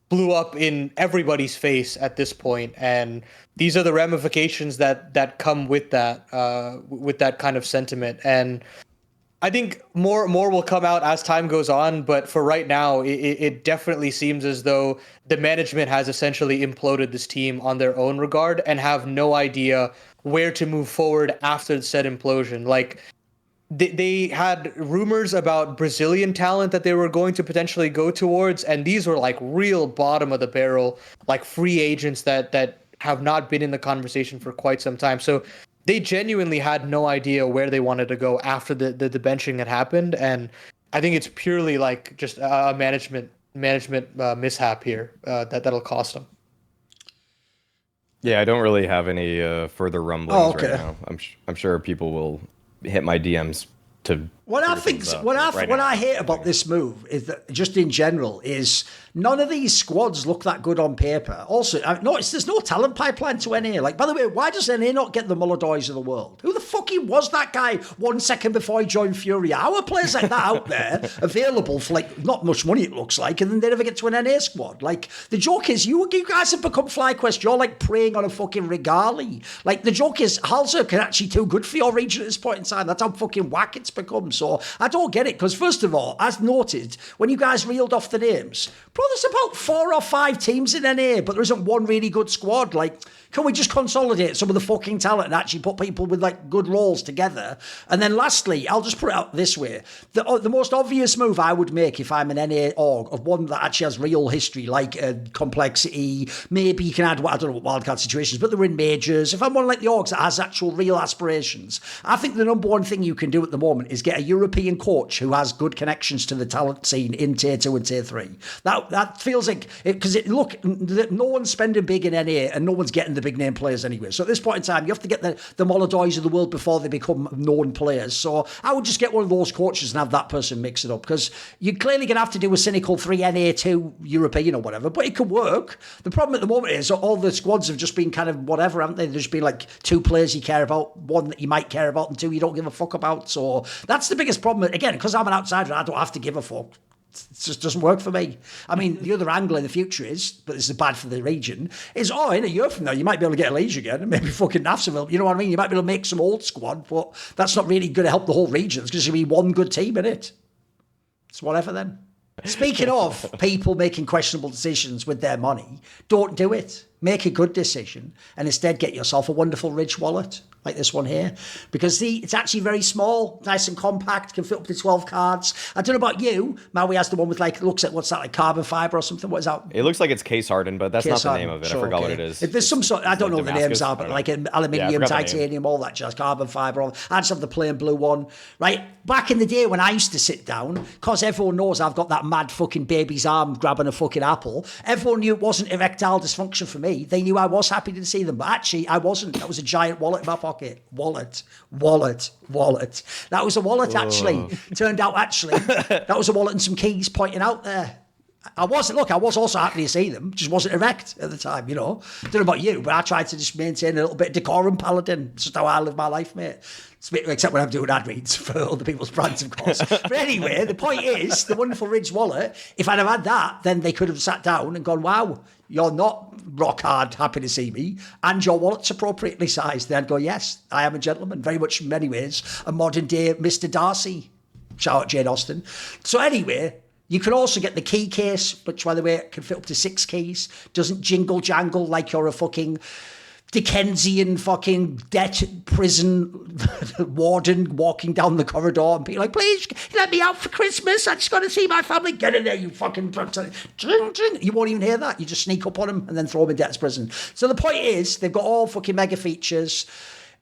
blew up in everybody's face at this point. And these are the ramifications that come with that kind of sentiment. And I think more will come out as time goes on, but for right now, it definitely seems as though the management has essentially imploded this team on their own regard and have no idea where to move forward after said implosion. Like, they had rumors about Brazilian talent that they were going to potentially go towards, and these were like real bottom of the barrel, like free agents that have not been in the conversation for quite some time. So they genuinely had no idea where they wanted to go after the benching had happened, and I think it's purely like just a management mishap here that'll cost them. Yeah, I don't really have any further rumblings right now. I'm sure people will hit my DMs to. What I hate about this move is that, just in general, is none of these squads look that good on paper. Also, there's no talent pipeline to NA. Like, by the way, why does NA not get the Mulladoys of the world? Who the fucking was that guy 1 second before he joined Fury? How are players like that out there available for like not much money, it looks like, and then they never get to an NA squad? Like, the joke is, you guys have become FlyQuest. You're like preying on a fucking regali. Like, the joke is, Halser can actually too good for your region at this point in time. That's how fucking whack it's become. So I don't get it, because first of all, as noted, when you guys reeled off the names, bro, there's about 4 or 5 teams in NA, but there isn't one really good squad. Like, can we just consolidate some of the fucking talent and actually put people with like good roles together? And then lastly, I'll just put it out this way. The most obvious move I would make if I'm an NA org, of one that actually has real history, like complexity, maybe you can add, I don't know what wildcard situations, but they're in majors. If I'm one like the orgs that has actual real aspirations, I think the number one thing you can do at the moment is get a European coach who has good connections to the talent scene in tier 2 and tier 3. That feels like, because look, no one's spending big in NA and no one's getting the big name players anyway. So at this point in time, you have to get the Molodoys of the world before they become known players. So I would just get one of those coaches and have that person mix it up, because you're clearly going to have to do a cynical 3 NA 2 European or whatever, but it could work. The problem at the moment is all the squads have just been kind of whatever, haven't they? There's been like 2 players you care about, 1 that you might care about, and 2 you don't give a fuck about. So that's the biggest problem. Again, because I'm an outsider, I don't have to give a fuck. It just doesn't work for me. I mean, the other angle in the future is, but this is bad for the region, is, in a year from now, you might be able to get a Liege again and maybe fucking Nafsaville. You know what I mean? You might be able to make some old squad, but that's not really going to help the whole region. It's just going to be one good team in it. It's whatever then. Speaking of people making questionable decisions with their money, don't do it. Make a good decision and instead get yourself a wonderful Ridge wallet like this one here, because it's actually very small, nice and compact, can fit up to 12 cards. I don't know about you, Maui has the one with like, looks at, what's that, like carbon fiber or something? What is that? It looks like it's case hardened, but that's not the name of it. Sure, I forgot what it is. If there's some sort, I don't know what the names are, but like aluminium, titanium, all that jazz, carbon fiber. I just have the plain blue one, right? Back in the day when I used to sit down, because everyone knows I've got that mad fucking baby's arm grabbing a fucking apple, everyone knew it wasn't erectile dysfunction for me. They knew I was happy to see them, but actually I wasn't. That was a giant wallet in my pocket. Wallet. That was a wallet, actually. Turned out, actually, that was a wallet and some keys pointing out there. I was also happy to see them, just wasn't erect at the time, you know. Don't know about you, but I tried to just maintain a little bit of decorum, Paladin. It's just how I live my life, mate. Except when I'm doing ad reads for other people's brands, of course. But anyway, the point is, the wonderful Ridge wallet, if I'd have had that, then they could have sat down and gone, wow, you're not rock hard happy to see me, and your wallet's appropriately sized. Then I'd go, yes, I am a gentleman, very much in many ways, a modern day Mr. Darcy. Shout out Jane Austen. So anyway, you can also get the key case, which, by the way, can fit up to 6 keys. Doesn't jingle jangle like you're a fucking Dickensian fucking debt prison warden walking down the corridor and be like, please let me out for Christmas. I just got to see my family. Get in there, you fucking... You won't even hear that. You just sneak up on them and then throw them in debtor's prison. So the point is, they've got all fucking mega features.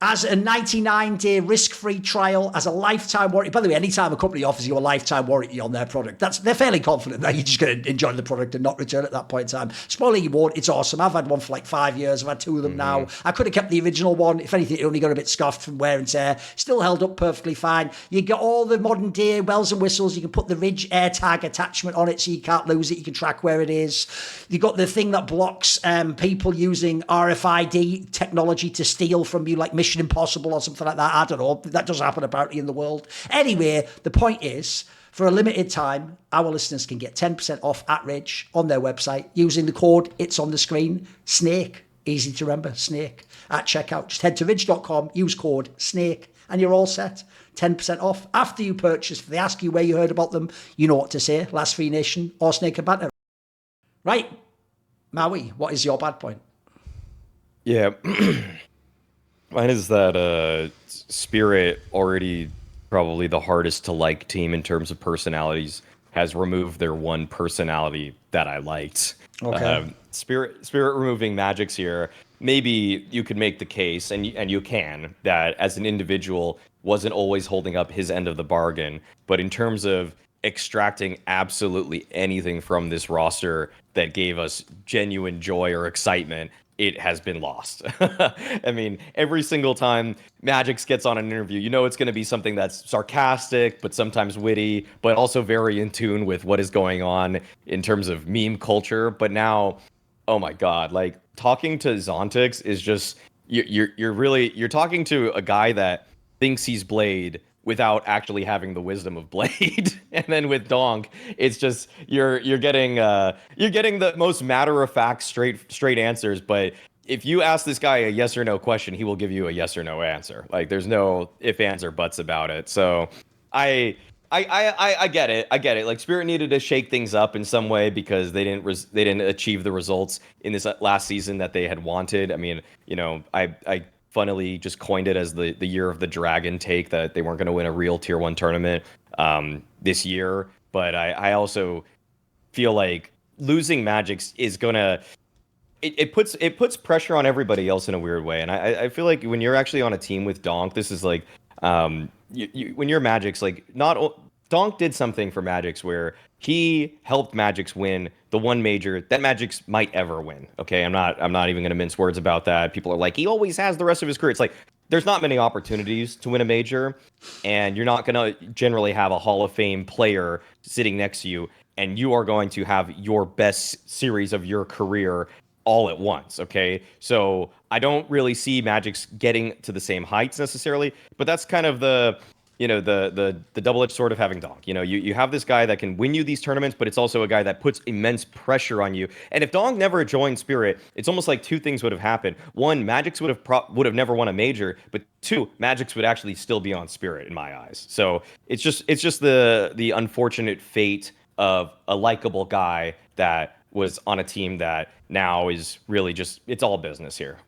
As a 99-day risk-free trial, as a lifetime warranty. By the way, anytime a company offers you a lifetime warranty on their product, they're fairly confident that you're just going to enjoy the product and not return at that point in time. Spoiler, you won't. It's awesome. I've had one for like 5 years. I've had 2 of them now. I could have kept the original one. If anything, it only got a bit scuffed from wear and tear. Still held up perfectly fine. You get all the modern-day bells and whistles. You can put the Ridge AirTag attachment on it so you can't lose it. You can track where it is. You've got the thing that blocks people using RFID technology to steal from you, like Mission Impossible or something like that. I don't know. That does happen apparently in the world. Anyway, the point is, for a limited time, our listeners can get 10% off at Ridge on their website using the code, it's on the screen, SNAKE. Easy to remember, SNAKE. At checkout, just head to ridge.com, use code SNAKE, and you're all set. 10% off. After you purchase, if they ask you where you heard about them, you know what to say. Last Free Nation or Snake Banter. Right. Maui, what is your bad point? Yeah. Mine is that Spirit, already probably the hardest to like team in terms of personalities, has removed their one personality that I liked. Okay. Spirit removing magixx here. Maybe you could make the case, and you can, that as an individual wasn't always holding up his end of the bargain. But in terms of extracting absolutely anything from this roster that gave us genuine joy or excitement, it has been lost. I mean, every single time magixx gets on an interview, you know it's going to be something that's sarcastic, but sometimes witty, but also very in tune with what is going on in terms of meme culture. But now, oh my God, like talking to Zontix is just, you're talking to a guy that thinks he's Blade without actually having the wisdom of Blade. And then with Donk, it's just you're getting the most matter-of-fact straight answers. But if you ask this guy a yes or no question, he will give you a yes or no answer. Like there's no if, ands, or buts about it. So I get it. I get it. Like Spirit needed to shake things up in some way because they didn't achieve the results in this last season that they had wanted. I mean, I funnily just coined it as the year of the dragon take, that they weren't going to win a real tier 1 tournament this year. But I also feel like losing magixx is gonna it puts pressure on everybody else in a weird way. And I feel like when you're actually on a team with Donk, this is like when you're magixx, like Donk did something for magixx where he helped magixx win the one major that magixx might ever win. Okay, I'm not even going to mince words about that. People are like, he always has the rest of his career. It's like there's not many opportunities to win a major, and you're not going to generally have a Hall of Fame player sitting next to you, and you are going to have your best series of your career all at once. Okay, so I don't really see magixx getting to the same heights necessarily, but that's kind of the double-edged sword of having Donk. You have this guy that can win you these tournaments, but it's also a guy that puts immense pressure on you. And if Donk never joined Spirit, it's almost like two things would have happened. One, magixx would have never won a major, but two, magixx would actually still be on Spirit in my eyes. So it's just the unfortunate fate of a likable guy that was on a team that now is really just, it's all business here.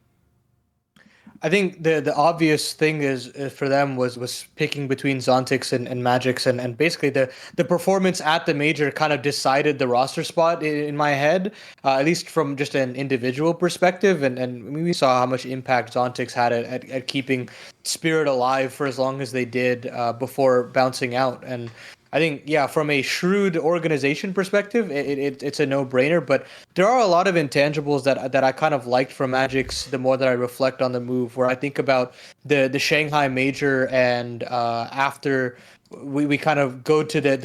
I think the obvious thing is for them was picking between Zontix and magixx, and basically the performance at the major kind of decided the roster spot in my head, at least from just an individual perspective, and we saw how much impact Zontix had at keeping Spirit alive for as long as they did before bouncing out. And I think, yeah, from a shrewd organization perspective, it's a no-brainer. But there are a lot of intangibles that I kind of liked from magixx the more that I reflect on the move, where I think about the Shanghai Major, and after we kind of go to the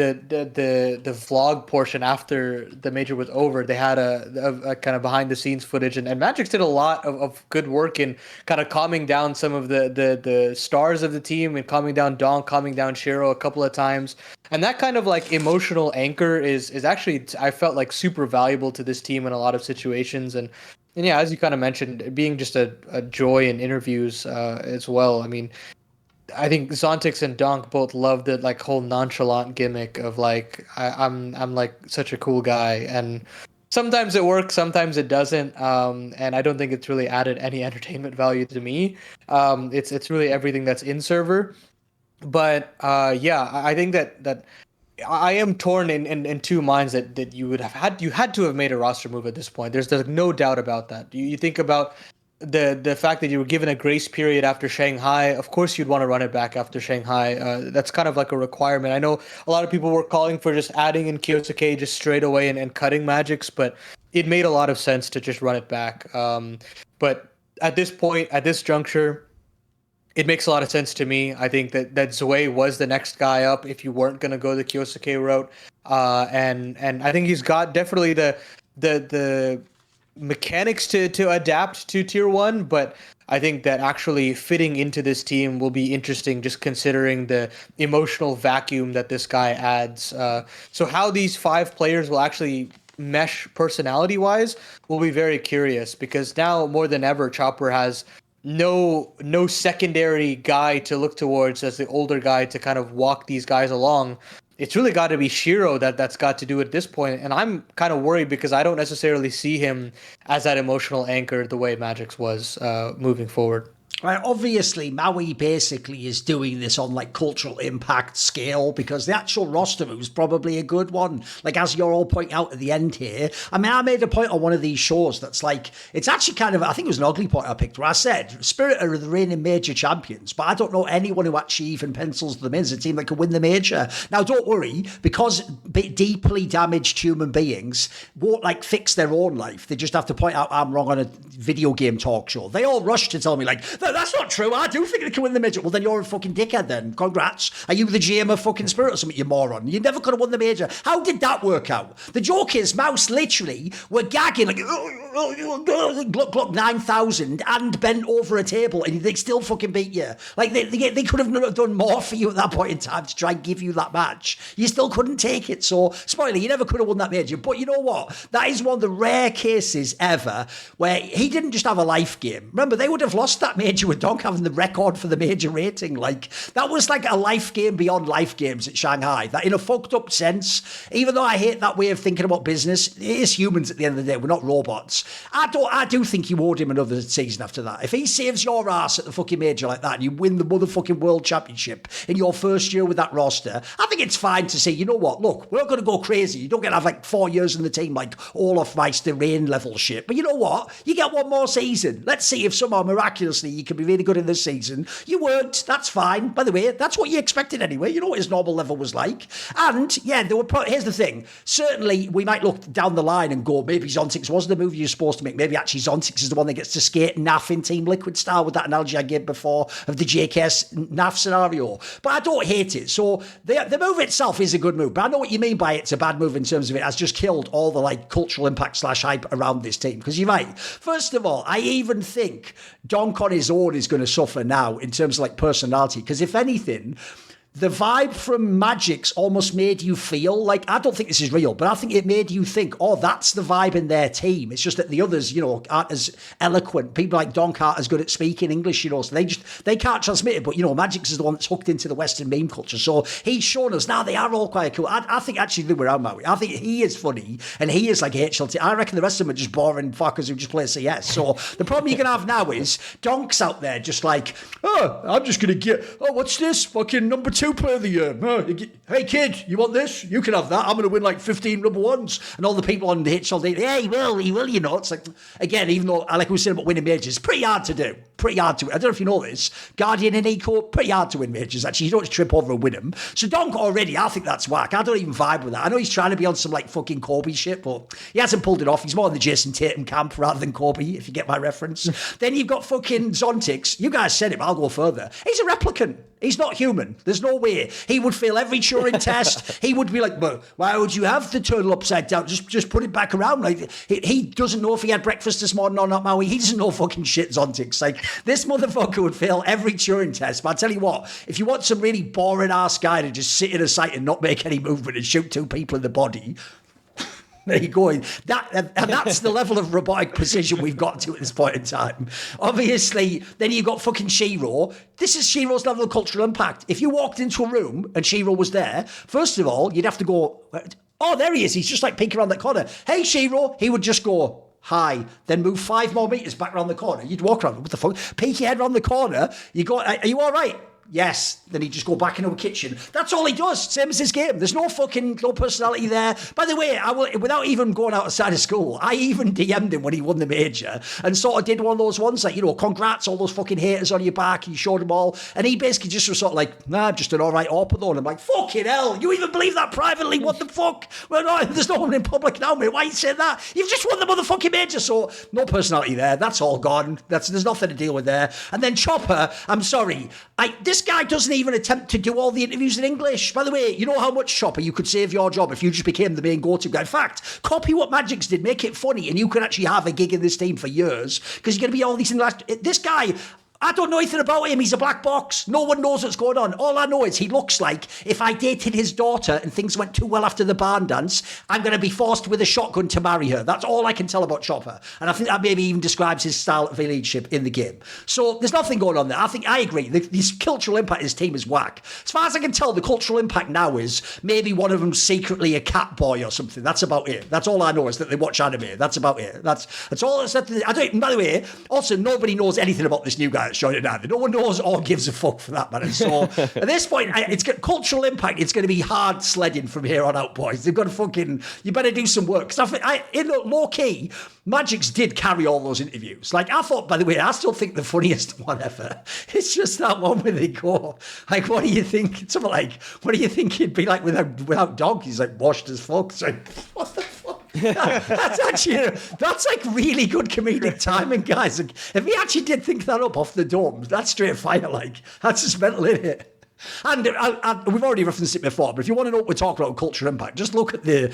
vlog portion after the major was over, they had a kind of behind the scenes footage, and magixx did a lot of good work in kind of calming down some of the stars of the team, and calming down Donk, calming down Shiro a couple of times. And that kind of like emotional anchor is actually, I felt like, super valuable to this team in a lot of situations. And yeah, as you kind of mentioned, being just a joy in interviews as well. I mean, I think Zontix and Donk both love the like whole nonchalant gimmick of like I'm like such a cool guy, and sometimes it works, sometimes it doesn't, and I don't think it's really added any entertainment value to me. It's really everything that's in server, but yeah, I think that I am torn in two minds that you had to have made a roster move at this point. There's no doubt about that. You think about the fact that you were given a grace period after Shanghai. Of course you'd want to run it back after Shanghai. That's kind of like a requirement. I know a lot of people were calling for just adding in Kyosuke just straight away and cutting magixx, but it made a lot of sense to just run it back. But at this point, at this juncture, it makes a lot of sense to me. I think that Zoe was the next guy up if you weren't going to go the Kyosuke route. And I think he's got definitely the mechanics to adapt to tier 1, but I think that actually fitting into this team will be interesting, just considering the emotional vacuum that this guy adds. So how these 5 players will actually mesh personality wise will be very curious, because now more than ever Chopper has no secondary guy to look towards as the older guy to kind of walk these guys along. It's really got to be Shiro that's got to do it at this point, and I'm kind of worried because I don't necessarily see him as that emotional anchor the way magixx was moving forward. Right, obviously, Maui basically is doing this on like cultural impact scale, because the actual roster move is probably a good one. Like, as you're all pointing out at the end here, I mean, I made a point on one of these shows that's like, it's actually kind of, I think it was an ugly point I picked, where I said Spirit are the reigning major champions, but I don't know anyone who actually even pencils them in as a team that could win the major. Now, don't worry, because deeply damaged human beings won't like fix their own life. They just have to point out I'm wrong on a video game talk show. They all rush to tell me like, that's not true. I do think they can win the major. Well, then you're a fucking dickhead then. Congrats. Are you the GM of fucking Spirit or something, you moron? You never could have won the major. How did that work out? The joke is, Mouse literally were gagging like, gluck, 9,000 and bent over a table, and they still fucking beat you. Like, they could have done more for you at that point in time to try and give you that match. You still couldn't take it. So, spoiler, you never could have won that major. But you know what? That is one of the rare cases ever where he didn't just have a life game. Remember, they would have lost that major major with Donk having the record for the major rating. Like, that was like a life game beyond life games at Shanghai. That in a fucked up sense, even though I hate that way of thinking about business, it is humans at the end of the day. We're not robots. I do think you owed him another season after that. If he saves your ass at the fucking major like that and you win the motherfucking world championship in your first year with that roster, I think it's fine to say, you know what, look, we're not going to go crazy. You don't get to have like 4 years in the team like Olaf Meister Rain level shit. But you know what? You get one more season. Let's see if somehow miraculously you can be really good in this season. You weren't. That's fine. By the way, that's what you expected anyway. You know what his normal level was like. And yeah, here's the thing. Certainly, we might look down the line and go, maybe Zontix wasn't the movie you're supposed to make. Maybe actually Zontix is the one that gets to skate naff in Team Liquid style with that analogy I gave before of the JKS naff scenario. But I don't hate it. So the move itself is a good move. But I know what you mean by it's a bad move in terms of it has just killed all the like cultural impact / hype around this team. Because you're right. First of all, I even think Donk on his own is going to suffer now in terms of like personality. Because if anything, the vibe from magixx almost made you feel like, I don't think this is real, but I think it made you think, oh, that's the vibe in their team. It's just that the others, you know, aren't as eloquent. People like Donk aren't as good at speaking English, you know, so they can't transmit it. But, you know, magixx is the one that's hooked into the Western meme culture. So he's shown us, now they are all quite cool. I think actually the way around, Maui, I think he is funny and he is like HLT. I reckon the rest of them are just boring fuckers who just play CS. So the problem you're going to have now is Donk's out there just like, oh, I'm just going to get, oh, what's this? Fucking number 2 player of the year. Hey kid, you want this? You can have that. I'm going to win like 15 number ones. And all the people on the HLD, yeah, he will, you know. It's like, again, even though, like we were saying about winning majors, it's pretty hard to do. Pretty hard to win. I don't know if you know this. Guardian and Eco, pretty hard to win majors, actually. You don't just trip over and win them. So Donk already, I think that's whack. I don't even vibe with that. I know he's trying to be on some like fucking Kobe shit, but he hasn't pulled it off. He's more in the Jason Tatum camp rather than Kobe, if you get my reference. Then you've got fucking Zontix. You guys said it, but I'll go further. He's a replicant. He's not human. There's no way. He would fail every Turing test. He would be like, well, why would you have the turtle upside down? Just put it back around. Like, he doesn't know if he had breakfast this morning or not, Maui. He doesn't know fucking shit, Zontix. Like, this motherfucker would fail every Turing test. But I'll tell you what, if you want some really boring ass guy to just sit in a site and not make any movement and shoot 2 people in the body, there you go. That's the level of robotic precision we've got to at this point in time. Obviously, then you've got fucking Shiro. This is Shiro's level of cultural impact. If you walked into a room and Shiro was there, first of all, you'd have to go, oh, there he is. He's just like peeking around that corner. Hey, Shiro. He would just go, hi, then move 5 more meters back around the corner. You'd walk around, what the fuck? Peek your head around the corner. You go, are you all right? Yes. Then he'd just go back into a kitchen. That's all he does. Same as his game. There's no personality there. By the way, without even going outside of school, I even DM'd him when he won the major and sort of did one of those ones like, you know, congrats, all those fucking haters on your back. And you showed them all. And he basically just was sort of like, nah, I'm just an all right AWP though. And I'm like, fucking hell. You even believe that privately? What the fuck? Well, no, there's no one in public now, mate. Why you say that? You've just won the motherfucking major. So no personality there. That's all gone. There's nothing to deal with there. And then Chopper, I'm sorry. This guy doesn't even attempt to do all the interviews in English. By the way, you know how much, Chopper, you could save your job if you just became the main go-to guy. In fact, copy what magixx did, make it funny, and you can actually have a gig in this team for years because you're going to be all these in the last... This guy... I don't know anything about him. He's a black box. No one knows what's going on. All I know is he looks like if I dated his daughter and things went too well after the barn dance, I'm going to be forced with a shotgun to marry her. That's all I can tell about Chopper. And I think that maybe even describes his style of leadership in the game. So there's nothing going on there. I agree. This cultural impact of his team is whack. As far as I can tell, the cultural impact now is maybe one of them's secretly a cat boy or something. That's about it. That's all I know is that they watch anime. That's about it. That's all. By the way, also, nobody knows anything about this new guy showing it now. No one knows or gives a fuck for that matter. So at this point, it's got cultural impact. It's going to be hard sledding from here on out, boys. They've got to fucking. You better do some work. Because low key, magixx did carry all those interviews. Like I thought, by the way, I still think the funniest one ever. It's just that one where they go, like, what do you think? Something like, what do you think he'd be like without dog? He's like washed as fuck. It's like, what the fuck? That's like really good comedic timing, guys. Like, if he actually did think that up off the dome, that's straight fire. Like that's just mental, isn't it? And we've already referenced it before, but if you want to know what we're talking about culture impact, just look at the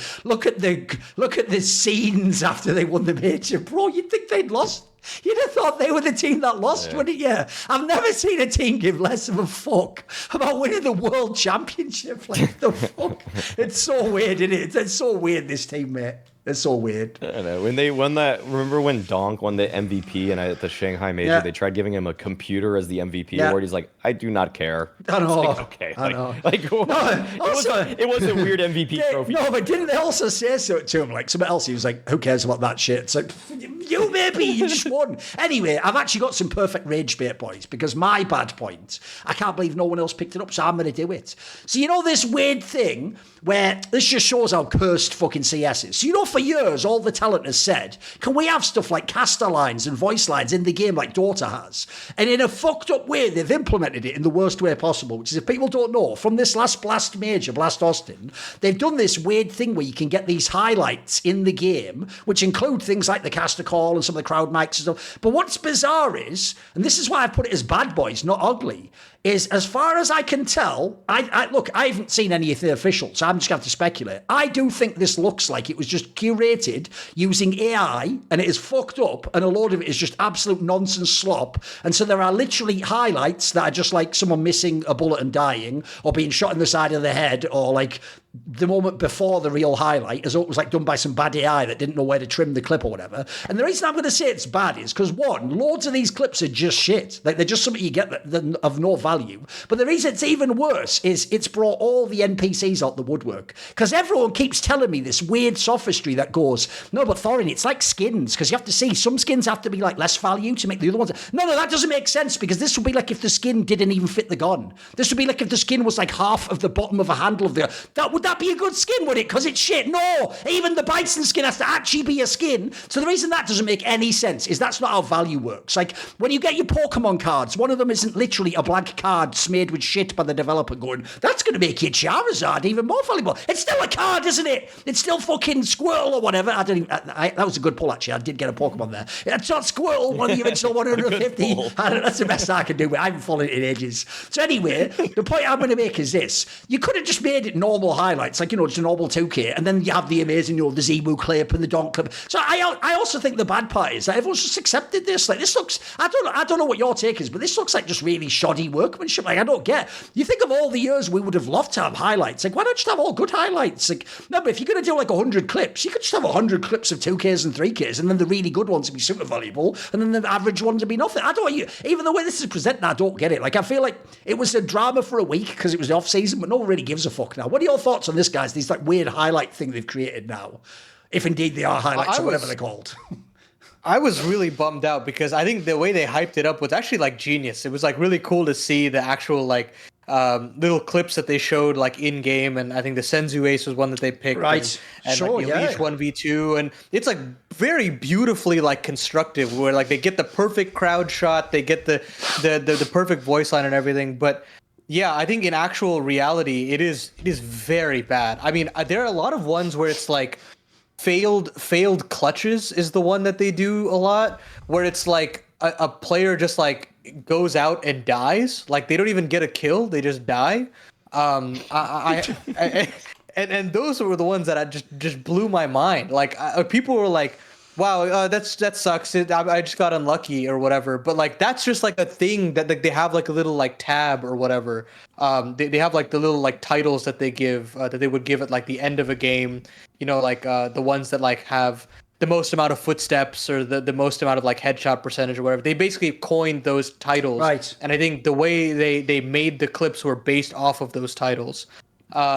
scenes after they won the major, bro. You'd think they'd lost. You'd have thought they were the team that lost, wouldn't you? I've never seen a team give less of a fuck about winning the world championship. Like the fuck, it's so weird, isn't it? It's so weird. This team, mate. It's so weird. I don't know. When they won that, remember when Donk won the MVP and at the Shanghai Major, they tried giving him a computer as the MVP award. He's like, I do not care. I know. Like, okay. I know. It was a weird MVP trophy. No, but didn't they also say so to him? Like somebody else, he was like, who cares about that shit? It's like, you maybe, you just won. Anyway, I've actually got some perfect rage bait points because my bad point, I can't believe no one else picked it up, so I'm going to do it. So you know this weird thing where this just shows how cursed fucking CS is. So you know for years, all the talent has said, can we have stuff like caster lines and voice lines in the game like Dota has? And in a fucked up way, they've implemented it in the worst way possible, which is, if people don't know, from this last Blast Major, Blast Austin, they've done this weird thing where you can get these highlights in the game, which include things like the caster call and some of the crowd mics and stuff. But what's bizarre is, and this is why I put it as bad boys, not ugly, is as far as I can tell, look, I haven't seen any of the officials, so I'm just going to have to speculate. I do think this looks like it was just curated using AI, and it is fucked up, and a load of it is just absolute nonsense slop. And so there are literally highlights that are just like someone missing a bullet and dying, or being shot in the side of the head, or like the moment before the real highlight, as though it was like done by some bad AI that didn't know where to trim the clip or whatever. And the reason I'm going to say it's bad is because, one, loads of these clips are just shit. Like, they're just something you get that of no value. But the reason it's even worse is it's brought all the NPCs out the woodwork. Because everyone keeps telling me this weird sophistry that goes, no, but Thorin, it's like skins. Because you have to see, some skins have to be like less value to make the other ones. No, that doesn't make sense, because this would be like if the skin didn't even fit the gun. This would be like if the skin was like half of the bottom of a handle of the gun. Would that be a good skin, would it? Because it's shit. No, even the bison skin has to actually be a skin. So the reason that doesn't make any sense is that's not how value works. Like, when you get your Pokemon cards, one of them isn't literally a blank card smeared with shit by the developer going, that's going to make your Charizard even more valuable. It's still a card, isn't it? It's still fucking Squirtle or whatever. That was a good pull, actually. I did get a Pokemon there. It's not Squirtle, one of the original 150. That's the best I can do. I haven't followed it in ages. So anyway, the point I'm going to make is this. You could have just made it normal highlights, like, just a normal 2K, and then you have the amazing, the Zemu clip and the Donk clip. So I also think the bad part is that everyone's just accepted this. Like, this looks, I don't know what your take is, but this looks like just really shoddy workmanship. Like, I don't get. You think of all the years we would have loved to have highlights. Like, why not just have all good highlights? Like, no, but if you're going to do like 100 clips, you could just have 100 clips of 2Ks and 3Ks, and then the really good ones would be super valuable, and then the average ones would be nothing. Even the way this is presented, I don't get it. Like, I feel like it was a drama for a week because it was the off season, but no one really gives a fuck now. What are your thoughts on this, guys? These like weird highlight thing they've created now, if indeed they are highlights or whatever they're called. I was really bummed out because I think the way they hyped it up was actually like genius. It was like really cool to see the actual like little clips that they showed like in game, and I think the Senzu Ace was one that they picked, right? And like the Unleash 1v2, and it's like very beautifully like constructive, where like they get the perfect crowd shot, they get the perfect voice line and everything, but. Yeah, I think in actual reality, it is very bad. I mean, there are a lot of ones where it's like failed clutches is the one that they do a lot, where it's like a player just like goes out and dies. Like, they don't even get a kill, they just die. And those were the ones that I just blew my mind. Like, people were like, wow, that sucks. I just got unlucky or whatever. But like, that's just like a thing that like, they have like a little like tab or whatever. They have like the little like titles that they give that they would give at like the end of a game. Like the ones that like have the most amount of footsteps or the most amount of like headshot percentage or whatever. They basically coined those titles. Right. And I think the way they made the clips were based off of those titles.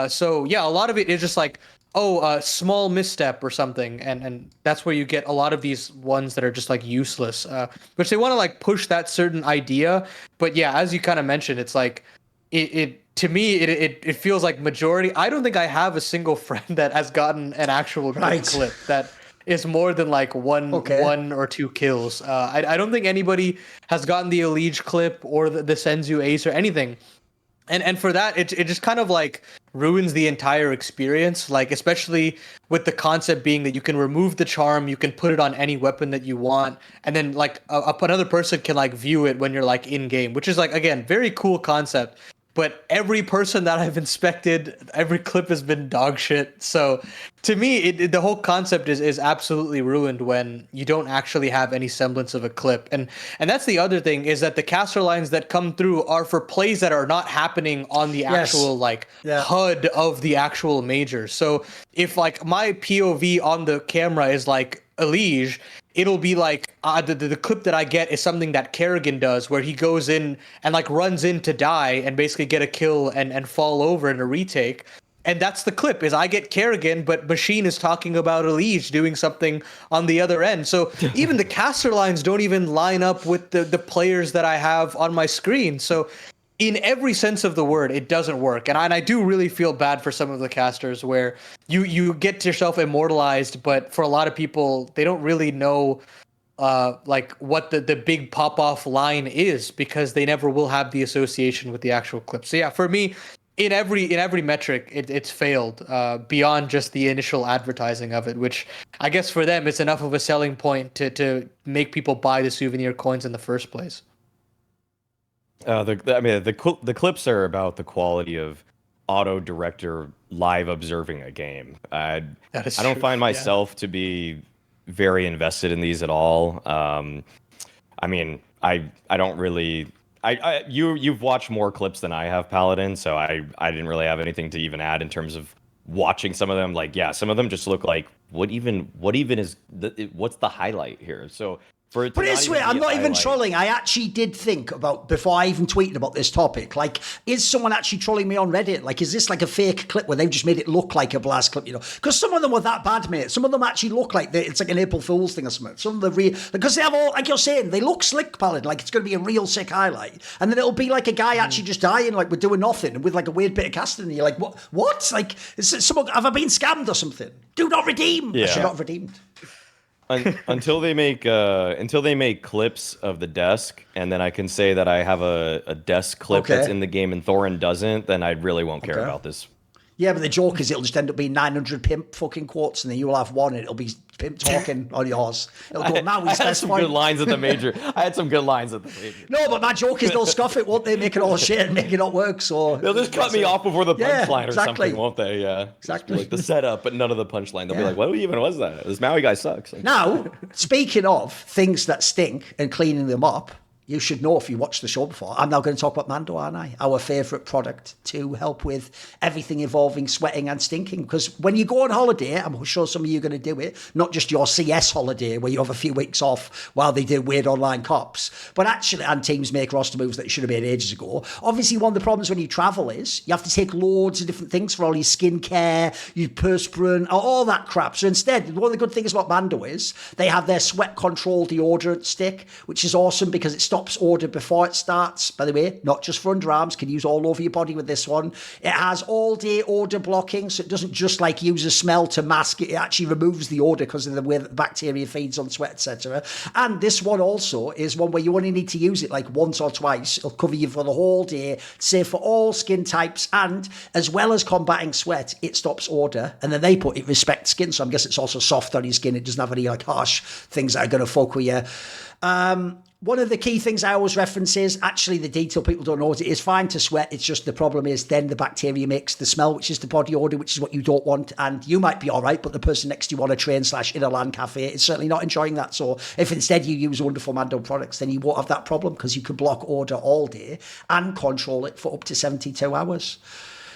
So yeah, a lot of it is just like, a small misstep or something, and that's where you get a lot of these ones that are just like useless, which they want to like push that certain idea. But yeah, as you kind of mentioned, it's like it to me it feels like majority. I don't think I have a single friend that has gotten an actual good clip that is more than like one or two kills. I don't think anybody has gotten the Elite clip or the Senzu Ace or anything. And for that, it just kind of like ruins the entire experience, like especially with the concept being that you can remove the charm, you can put it on any weapon that you want, and then like another person can like view it when you're like in game, which is like, again, very cool concept. but every person that I've inspected, every clip has been dog shit. So to me, the whole concept is absolutely ruined when you don't actually have any semblance of a clip. And that's the other thing, is that the caster lines that come through are for plays that are not happening on the actual HUD of the actual major. So if like my POV on the camera is like Elige, it'll be like the clip that I get is something that Kerrigan does, where he goes in and like runs in to die and basically get a kill and fall over in a retake. And that's the clip, is I get Kerrigan, but Machine is talking about Elige doing something on the other end. So even the caster lines don't even line up with the players that I have on my screen. So in every sense of the word, it doesn't work. And I do really feel bad for some of the casters where you get yourself immortalized, but for a lot of people, they don't really know like what the big pop-off line is, because they never will have the association with the actual clip. So yeah, for me, in every metric, it's failed beyond just the initial advertising of it, which I guess for them it's enough of a selling point to make people buy the souvenir coins in the first place. The clips are about the quality of auto director live observing a game. I don't find myself to be very invested in these at all. I mean, I don't really. You've watched more clips than I have, Paladin, so I didn't really have anything to even add in terms of watching some of them. Like, yeah, some of them just look like what's the highlight here? So for it to Put it this way, I'm not even trolling. I actually did think about, before I even tweeted about this topic, like, is someone actually trolling me on Reddit? Like, is this like a fake clip where they've just made it look like a blast clip, you know? Because some of them were that bad, mate. Some of them actually look like it's like an April Fool's thing or something. Some of the real, because they have all, like you're saying, they look slick, Paladin, like it's going to be a real sick highlight. And then it'll be like a guy actually just dying, like we're doing nothing, and with like a weird bit of casting, and you're like, what? Like, is someone, have I been scammed or something? Do not redeem. Yeah. I should not have redeemed. Until they make clips of the desk, and then I can say that I have a desk clip that's in the game and Thorin doesn't, then I really won't care about this. Yeah, but the joke is it'll just end up being 900 pimp fucking quotes, and then you'll have one, and it'll be pimp talking on yours. It'll go, now he's best some good lines at the major. I had some good lines at the major. No, but my joke is they'll scuff it, won't they? Make it all shit and make it not work. So they'll just cut me off before the punchline or something, won't they? Yeah, exactly. Like the setup, but none of the punchline. They'll be like, "What even was that? This Maui guy sucks." Like, now, speaking of things that stink and cleaning them up, you should know if you watched the show before. I'm now going to talk about Mando, aren't I? Our favourite product to help with everything involving sweating and stinking. Because when you go on holiday, I'm sure some of you are going to do it, not just your CS holiday where you have a few weeks off while they do weird online cops, but actually, and teams make roster moves that you should have made ages ago. Obviously, one of the problems when you travel is you have to take loads of different things for all your skincare, your perspirant, all that crap. So instead, one of the good things about Mando is they have their sweat control deodorant stick, which is awesome because it stops odor before it starts. By the way, not just for underarms, can use all over your body with this one. It has all day odor blocking, so it doesn't just like use a smell to mask it. It actually removes the odor because of the way that the bacteria feeds on sweat, etc. And this one also is one where you only need to use it like once or twice. It'll cover you for the whole day, safe for all skin types, and as well as combating sweat, it stops odor. And then they put it respects skin, so I guess it's also soft on your skin. It doesn't have any like harsh things that are going to fuck with you. One of the key things I always reference is actually the detail people don't know is it is fine to sweat. It's just the problem is then the bacteria makes the smell, which is the body odor, which is what you don't want. And you might be all right, but the person next to you on a train / in a LAN cafe is certainly not enjoying that. So if instead you use wonderful Mando products, then you won't have that problem because you can block odor all day and control it for up to 72 hours.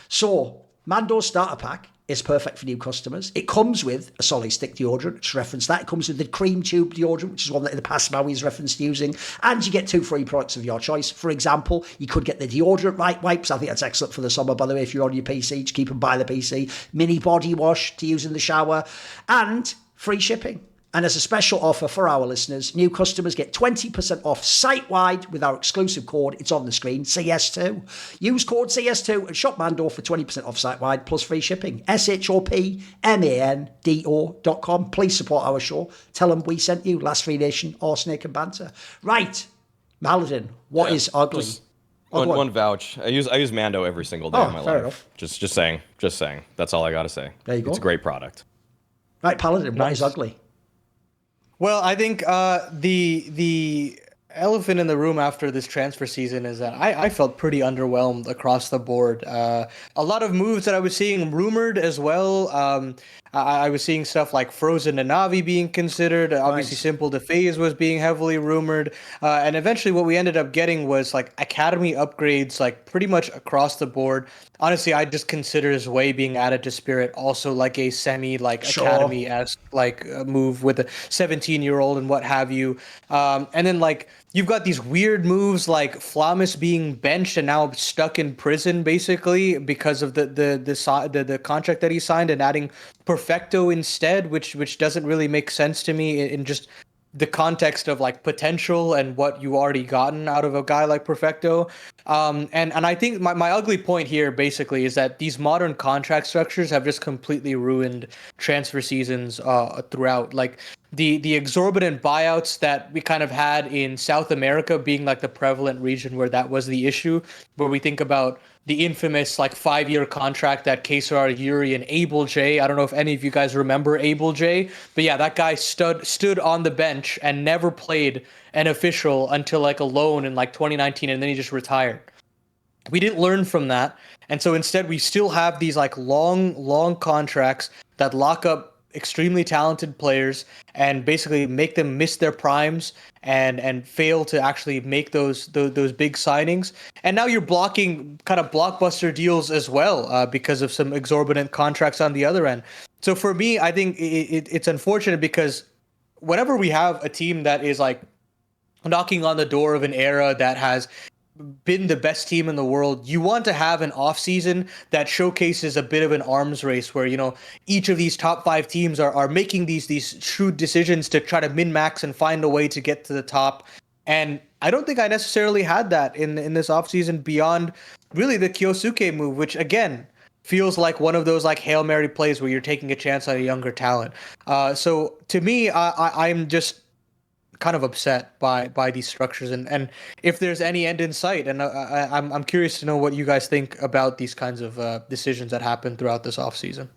So Mando starter pack is perfect for new customers. It comes with a solid stick deodorant, which referenced that. It comes with the cream tube deodorant, which is one that in the past Maui has referenced using. And you get 2 free products of your choice. For example, you could get the deodorant wipes. I think that's excellent for the summer, by the way, if you're on your PC. Just keep them by the PC. Mini body wash to use in the shower. And free shipping. And as a special offer for our listeners, new customers get 20% off site-wide with our exclusive code. It's on the screen, CS2. Use code CS2 at Shop Mando for 20% off site-wide plus free shipping. ShopMando.com. Please support our show. Tell them we sent you, Last Free Nation or Snake and Banter. Right, Paladin, what is ugly? One vouch. I use Mando every single day of my life. Enough. Just saying. That's all I got to say. There you go. It's a great product. Right, Paladin, what is ugly? Well, I think the elephant in the room after this transfer season is that I felt pretty underwhelmed across the board. A lot of moves that I was seeing rumored as well. I was seeing stuff like Frozen and Navi being considered. Obviously, Simple to Phase was being heavily rumored. And eventually what we ended up getting was like academy upgrades, like pretty much across the board. Honestly, I just consider Zway being added to Spirit also like a semi like academy-esque like move with a 17-year-old and what have you. And then like you've got these weird moves like Flamus being benched and now stuck in prison basically because of the contract that he signed, and adding Perfecto instead, which doesn't really make sense to me in just the context of like potential and what you already gotten out of a guy like Perfecto. And I think my ugly point here basically is that these modern contract structures have just completely ruined transfer seasons throughout. Like the exorbitant buyouts that we kind of had in South America being like the prevalent region where that was the issue, where we think about the infamous like 5-year contract that Kesar, Yuri, and Abel J. I don't know if any of you guys remember Abel J, but yeah, that guy stood on the bench and never played an official until like a loan in like 2019, and then he just retired. We didn't learn from that, and so instead we still have these like long contracts that lock up extremely talented players and basically make them miss their primes and fail to actually make those big signings. And now you're blocking kind of blockbuster deals as well because of some exorbitant contracts on the other end. So for me, I think it's unfortunate because whenever we have a team that is like knocking on the door of an era that has been the best team in the world, you want to have an offseason that showcases a bit of an arms race where, you know, each of these top 5 teams are making these shrewd decisions to try to min-max and find a way to get to the top. And I don't think I necessarily had that in this offseason beyond really the Kyosuke move, which again feels like one of those like Hail Mary plays where you're taking a chance on a younger talent. So to me, I'm just kind of upset by these structures and if there's any end in sight. And I'm curious to know what you guys think about these kinds of decisions that happen throughout this offseason.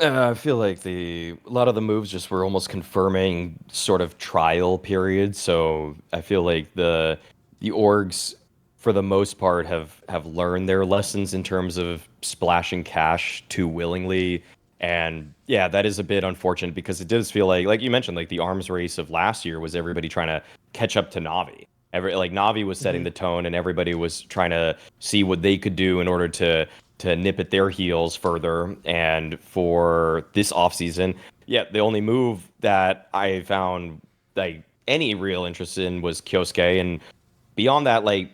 I feel like a lot of the moves just were almost confirming sort of trial periods. So I feel like the orgs, for the most part, have learned their lessons in terms of splashing cash too willingly. And yeah, that is a bit unfortunate because it does feel like you mentioned, like the arms race of last year was everybody trying to catch up to Navi. Navi was setting the tone, and everybody was trying to see what they could do in order to nip at their heels further. And for this offseason, yeah, the only move that I found like any real interest in was Kyosuke, and beyond that, like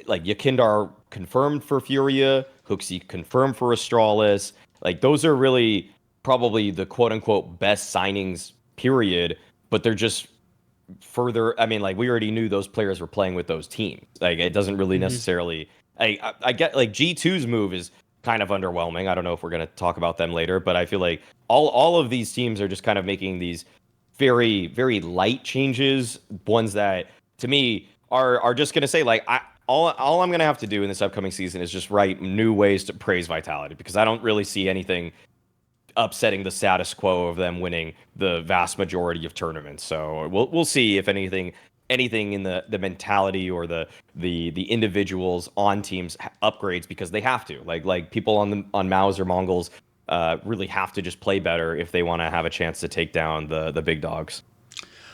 Yakindar confirmed for Furia, Hooksy confirmed for Astralis. Like, those are really probably the quote-unquote best signings, period, but they're just further... I mean, like, we already knew those players were playing with those teams. Like, it doesn't really necessarily... I get, like, G2's move is kind of underwhelming. I don't know if we're going to talk about them later, but I feel like all of these teams are just kind of making these very, very light changes, ones that, to me, are just going to say, like... All I'm going to have to do in this upcoming season is just write new ways to praise Vitality, because I don't really see anything upsetting the status quo of them winning the vast majority of tournaments. So we'll see if anything in the mentality or the individuals on teams upgrades, because they have to. Like people on Maus or Mongols really have to just play better if they want to have a chance to take down the big dogs.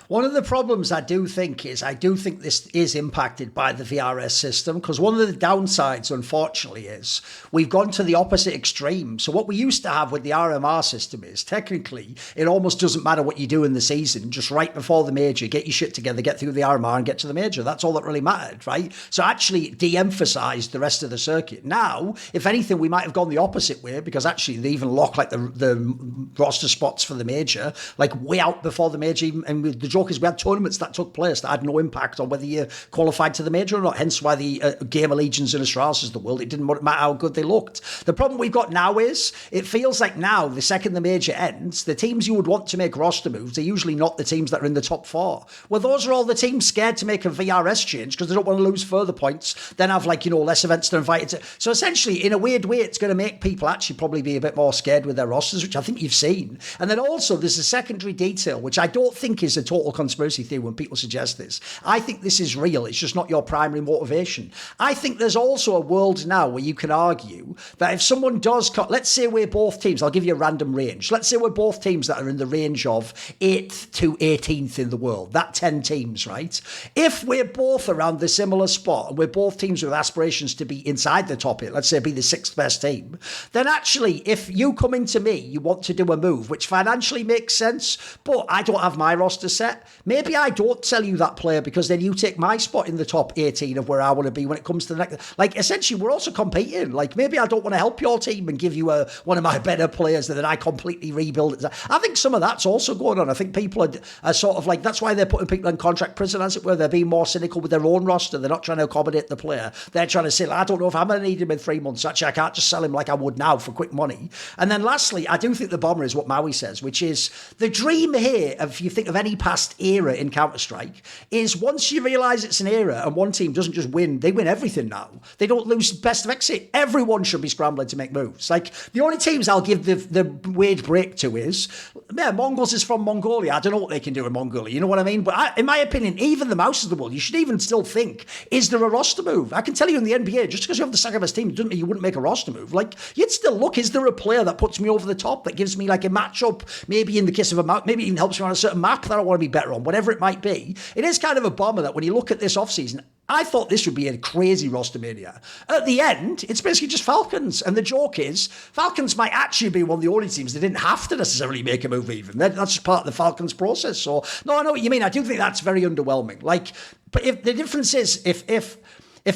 One of the problems I do think this is impacted by the VRS system, because one of the downsides, unfortunately, is we've gone to the opposite extreme. So what we used to have with the RMR system is technically it almost doesn't matter what you do in the season, just right before the major, get your shit together, get through the RMR and get to the major. That's all that really mattered, right? So actually de-emphasized the rest of the circuit. Now, if anything, we might have gone the opposite way, because actually they even lock like the roster spots for the major, like way out before the major, and with the joke is we had tournaments that took place that had no impact on whether you qualified to the major or not, hence why the Gamer Legions and Astralis of the world, it didn't matter how good they looked. The problem we've got now is it feels like now, the second the major ends, the teams you would want to make roster moves are usually not the teams that are in the top 4. Well, those are all the teams scared to make a VRS change because they don't want to lose further points, then have less events to invite to. So essentially, in a weird way, it's going to make people actually probably be a bit more scared with their rosters, which I think you've seen. And then also there's a secondary detail, which I don't think is a total total conspiracy theory when people suggest this. I think this is real. It's just not your primary motivation. I think there's also a world now where you can argue that if someone does, let's say we're both teams, I'll give you a random range. Let's say we're both teams that are in the range of 8th to 18th in the world, that 10 teams, right? If we're both around the similar spot and we're both teams with aspirations to be inside the top 8, let's say be the 6th best team, then actually, if you come into me, you want to do a move, which financially makes sense, but I don't have my roster set, maybe I don't sell you that player because then you take my spot in the top 18 of where I want to be when it comes to the next. Like, essentially, we're also competing. Like, maybe I don't want to help your team and give you one of my better players that I completely rebuild it. I think some of that's also going on. I think people are sort of like, that's why they're putting people in contract prison, as it were. They're being more cynical with their own roster. They're not trying to accommodate the player. They're trying to say, I don't know if I'm going to need him in 3 months. Actually, I can't just sell him like I would now for quick money. And then lastly, I do think the bomber is what Maui says, which is the dream here, if you think of any past era in Counter-Strike, is once you realise it's an era and one team doesn't just win, they win everything now. They don't lose best of exit. Everyone should be scrambling to make moves. Like, the only teams I'll give the weird break to is, Mongols is from Mongolia. I don't know what they can do in Mongolia. You know what I mean? But in my opinion, even the mouse of the world, you should even still think, is there a roster move? I can tell you in the NBA, just because you have the second best team doesn't mean you wouldn't make a roster move. Like, you'd still look, is there a player that puts me over the top, that gives me like a matchup, maybe in the case of a map, maybe even helps me on a certain map that I want to be better on, whatever it might be. It is kind of a bummer that when you look at this offseason, I thought this would be a crazy roster mania. At the end, it's basically just Falcons. And the joke is, Falcons might actually be one of the only teams that didn't have to necessarily make a move even. That's just part of the Falcons process. So, no, I know what you mean. I do think that's very underwhelming. Like, but if the difference is, if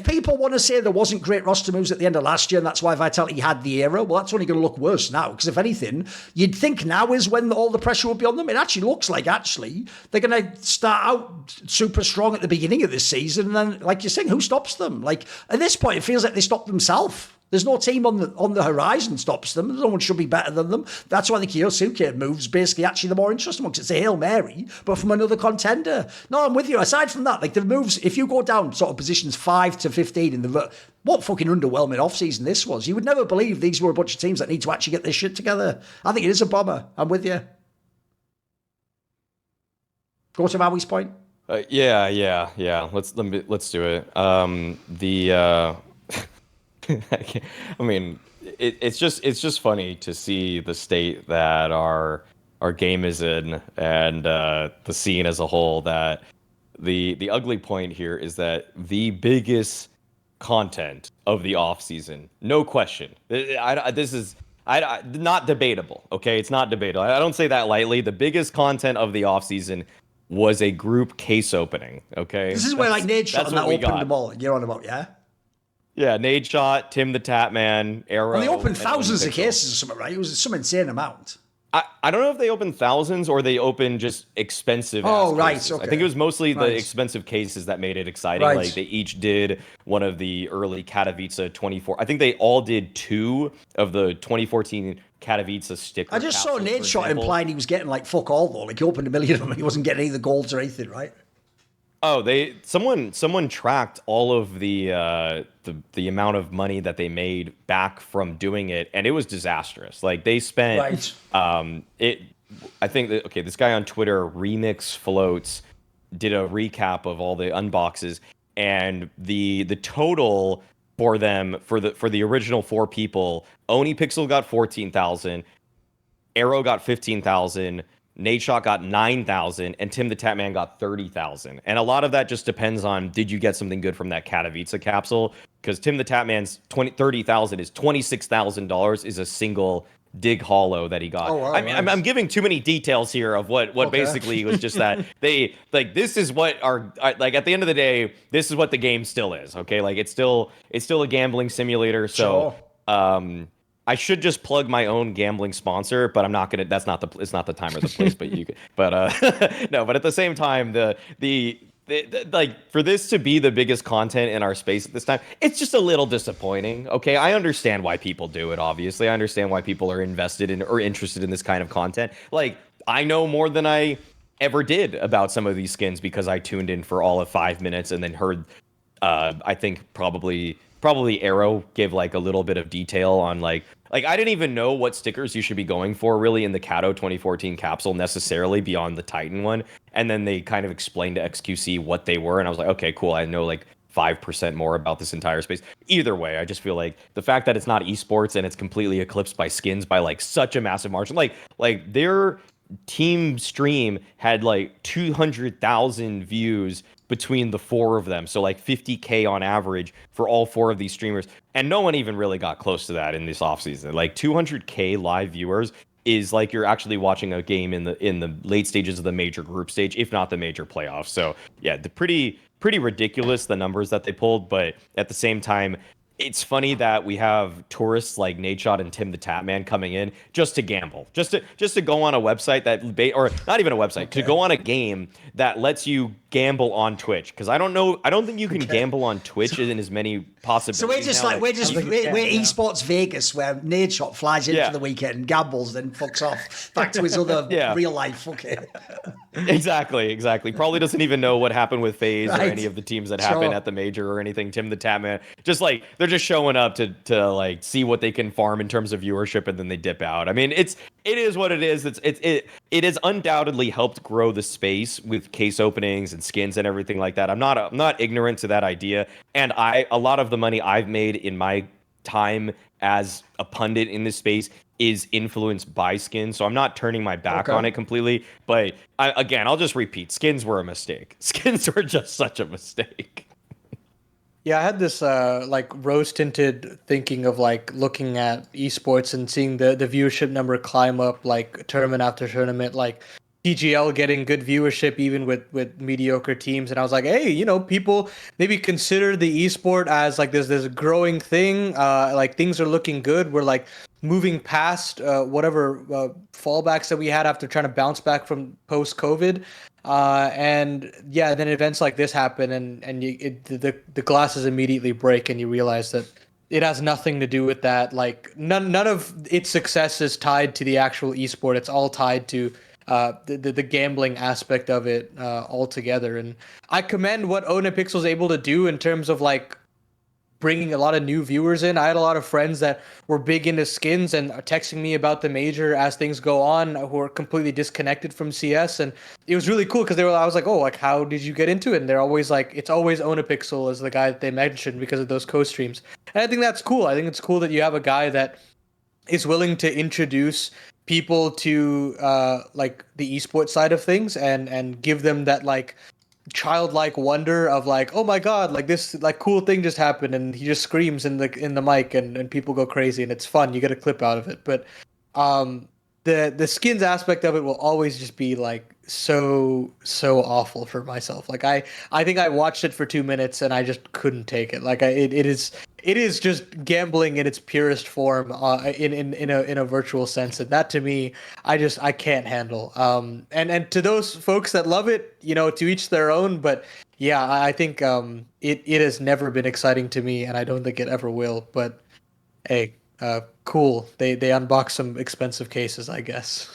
people want to say there wasn't great roster moves at the end of last year and that's why Vitality had the era, well, that's only going to look worse now. Because if anything, you'd think now is when all the pressure will be on them. It actually looks like they're going to start out super strong at the beginning of this season. And then, like you're saying, who stops them? Like, at this point, it feels like they stopped themselves. There's no team on the horizon stops them. No one should be better than them. That's why the Kyosuke move's basically actually the more interesting one, because it's a Hail Mary, but from another contender. No, I'm with you. Aside from that, like the moves, if you go down sort of positions 5 to 15 in what fucking underwhelming offseason this was. You would never believe these were a bunch of teams that need to actually get this shit together. I think it is a bomber. I'm with you. Go to Maui's point. Yeah. Let's do it. I mean, it's just funny to see the state that our game is in, and the scene as a whole. That the ugly point here is that the biggest content of the off season, no question. This is not debatable. Okay, it's not debatable. I don't say that lightly. The biggest content of the off season was a group case opening. Okay, this is where like Nade shot and that opened them all. You're on about, yeah. Yeah, Nade shot, Tim the Tatman, Arrow. Well, they opened thousands of cases or something, right? It was some insane amount. I don't know if they opened thousands or they opened just expensive. Oh, right. Cases. Okay. I think it was mostly the expensive cases that made it exciting. Right. Like they each did one of the early Katowice 24. I think they all did 2 of the 2014 Katowice stickers. I just saw Nade shot implying he was getting like fuck all though. Like he opened 1 million of them. He wasn't getting any of the golds or anything, right? Oh, someone tracked all of the amount of money that they made back from doing it, and it was disastrous. Like they spent I think that, okay, this guy on Twitter, Remix Floats, did a recap of all the unboxes, and the total for them for the original 4 people, ohnepixel got 14,000, Arrow got 15,000. Nadeshot got 9,000 and Tim the Tatman got 30,000. And a lot of that just depends on, did you get something good from that Katowice capsule? Because Tim the Tatman's 30,000 is $26,000 is a single dig hollow that he got. Oh, wow, I'm giving too many details here of what basically was just that they like, this is what like at the end of the day, this is what the game still is. Okay. Like it's still a gambling simulator. So, sure. I should just plug my own gambling sponsor, but I'm not gonna. It's not the time or the place. But you could. But no. But at the same time, the like for this to be the biggest content in our space at this time, it's just a little disappointing. Okay, I understand why people do it. Obviously, I understand why people are invested in or interested in this kind of content. Like I know more than I ever did about some of these skins because I tuned in for all of 5 minutes and then heard. I think probably Arrow give like a little bit of detail on like, like I didn't even know what stickers you should be going for really in the Kato 2014 capsule necessarily beyond the Titan one. And then they kind of explained to XQC what they were, and I was like, okay, cool. I know like 5% more about this entire space. Either way, I just feel like the fact that it's not esports and it's completely eclipsed by skins by like such a massive margin, like their team stream had like 200,000 views between the four of them, so like 50K on average for all four of these streamers, and no one even really got close to that in this offseason. Like 200K live viewers is like you're actually watching a game in the late stages of the major group stage, if not the major playoffs. So yeah, the pretty ridiculous the numbers that they pulled, but at the same time, it's funny that we have tourists like Nadeshot and Tim the Tatman coming in just to gamble, just to go on a website that, or not even a website, to go on a game that lets you gamble on Twitch. Because I don't think you can gamble on Twitch in as many possibilities. So we're just we're esports Vegas, where Nadeshot flies in for the weekend and gambles, then fucks off back to his other real life. Fuck it. Exactly. Probably doesn't even know what happened with FaZe or any of the teams that happened at the major or anything. Tim the Tatman, just like they're just showing up to like see what they can farm in terms of viewership, and then they dip out. I mean, it is what it is. It has undoubtedly helped grow the space with case openings and skins and everything like that. I'm not ignorant to that idea, and a lot of the money I've made in my time as a pundit in this space is influenced by skins, so I'm not turning my back on it completely. But I'll just repeat: skins were a mistake. Skins were just such a mistake. Yeah, I had this like rose-tinted thinking of like looking at esports and seeing the viewership number climb up like tournament after tournament, like PGL getting good viewership even with mediocre teams. And I was like, hey, people maybe consider the esport as like this growing thing. Like things are looking good. We're like moving past whatever fallbacks that we had after trying to bounce back from post-COVID. And yeah, then events like this happen, and the glasses immediately break, and you realize that it has nothing to do with that. Like none of its success is tied to the actual esport. It's all tied to the gambling aspect of it altogether. And I commend what ohnepixel is able to do in terms of like bringing a lot of new viewers in. I had a lot of friends that were big into skins and are texting me about the major as things go on, who are completely disconnected from CS. And it was really cool because I was like, oh, like, how did you get into it? And they're always like, it's always ohnepixel as the guy that they mentioned because of those co-streams. And I think that's cool. I think it's cool that you have a guy that is willing to introduce people to like the esports side of things and give them that like childlike wonder of like, oh my god, like this like cool thing just happened, and he just screams in the mic and people go crazy and it's fun. You get a clip out of it. But the skins aspect of it will always just be like so awful for myself. Like I think I watched it for 2 minutes and I just couldn't take it. Like it is just gambling in its purest form in a virtual sense, and that to me I can't handle. And to those folks that love it, to each their own. But yeah, I think it has never been exciting to me, and I don't think it ever will. But hey, cool. They unbox some expensive cases, I guess.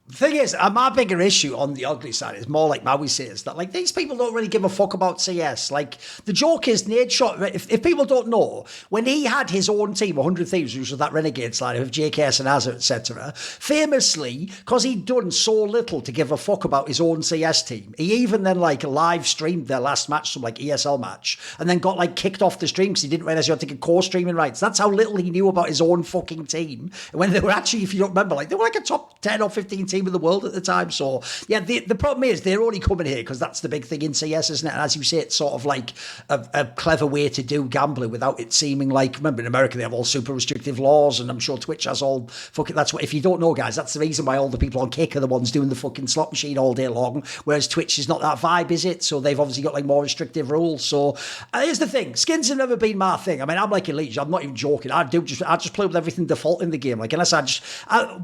The thing is, my bigger issue on the ugly side is more like Maui says, that like these people don't really give a fuck about CS. Like the joke is, Nadeshot, if people don't know, when he had his own team, 100 Thieves, which was that Renegade side of JKS and Azure, etc., famously, because he'd done so little to give a fuck about his own CS team, he even then like live streamed their last match, some like ESL match, and then got like kicked off the stream because he didn't realize you had to get core streaming rights. That's how little he knew about his own fucking team. And when they were actually, if you don't remember, like they were like a top 10 or 15 team in the world at the time. So yeah, the problem is they're only coming here because that's the big thing in CS, isn't it? And as you say, it's sort of like a clever way to do gambling without it seeming like, remember in America they have all super restrictive laws, and I'm sure Twitch has all fucking, that's what, if you don't know guys, that's the reason why all the people on Kick are the ones doing the fucking slot machine all day long, whereas Twitch is not that vibe, is it? So they've obviously got like more restrictive rules. So here's the thing, skins have never been my thing. I mean, I'm like Elite, I'm not even joking. I just play with everything default in the game. Like unless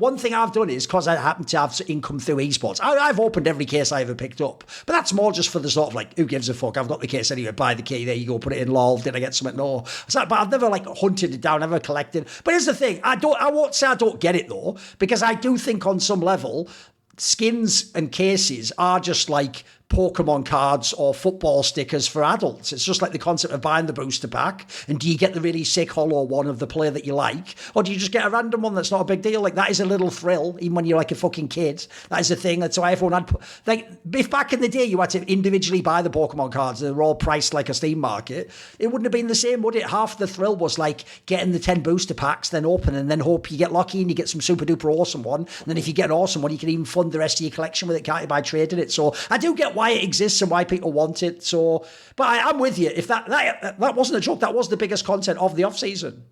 one thing I've done is, because I happen to have income through esports, I've opened every case I ever picked up, but that's more just for the sort of like, who gives a fuck, I've got the case anyway, buy the key, there you go, put it in, lol, did I get something? No. But I've never like hunted it down, never collected. But here's the thing, I won't say I don't get it though, because I do think on some level skins and cases are just like Pokemon cards or football stickers for adults. It's just like the concept of buying the booster pack. And do you get the really sick holo one of the player that you like? Or do you just get a random one that's not a big deal? Like, that is a little thrill, even when you're like a fucking kid. That is a thing. That's why everyone had... Like, if back in the day you had to individually buy the Pokemon cards, they were all priced like a Steam market, it wouldn't have been the same, would it? Half the thrill was like getting the 10 booster packs, then open, and then hope you get lucky and you get some super duper awesome one. And then if you get an awesome one, you can even fund the rest of your collection with it, can't you, by trading it? So I do get why it exists and why people want it. So, but I'm with you. If that wasn't a joke, that was the biggest content of the off season.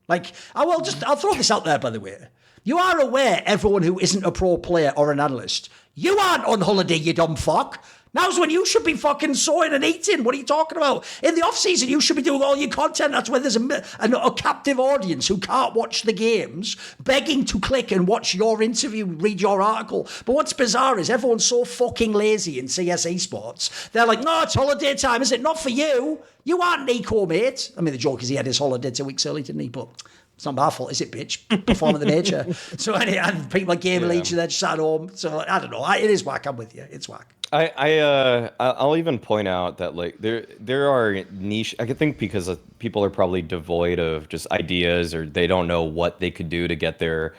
Like, I'll throw this out there, by the way. You are aware, everyone who isn't a pro player or an analyst, you aren't on holiday, you dumb fuck. Now's when you should be fucking sewing and eating. What are you talking about? In the off-season, you should be doing all your content. That's when there's a captive audience who can't watch the games, begging to click and watch your interview, read your article. But what's bizarre is everyone's so fucking lazy in CS esports. They're like, no, it's holiday time, is it? Not for you. You aren't Nico, mate. I mean, the joke is he had his holiday 2 weeks early, didn't he? But it's not my fault, is it, bitch? Perform at the nature. So, and people like Game Legion, they're just at home. So, I don't know. It is whack. I'm with you. It's whack. I'll even point out that like there are niche. I think because people are probably devoid of just ideas, or they don't know what they could do to get their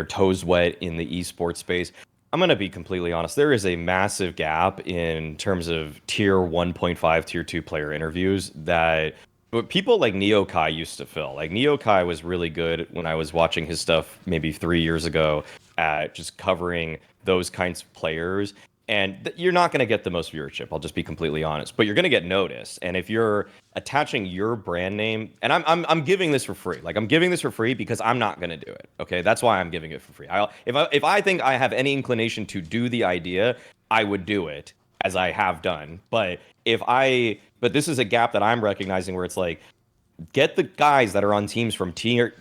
toes wet in the esports space. I'm gonna be completely honest. There is a massive gap in terms of tier 1.5, tier 2 player interviews that people like Neokai used to fill. Like, Neokai was really good when I was watching his stuff maybe 3 years ago at just covering those kinds of players. And you're not going to get the most viewership, I'll just be completely honest, but you're going to get noticed. And if you're attaching your brand name, and I'm giving this for free, like I'm giving this for free because I'm not going to do it. Okay, that's why I'm giving it for free. If I think I have any inclination to do the idea, I would do it, as I have done. But this is a gap that I'm recognizing where it's like, get the guys that are on teams from tier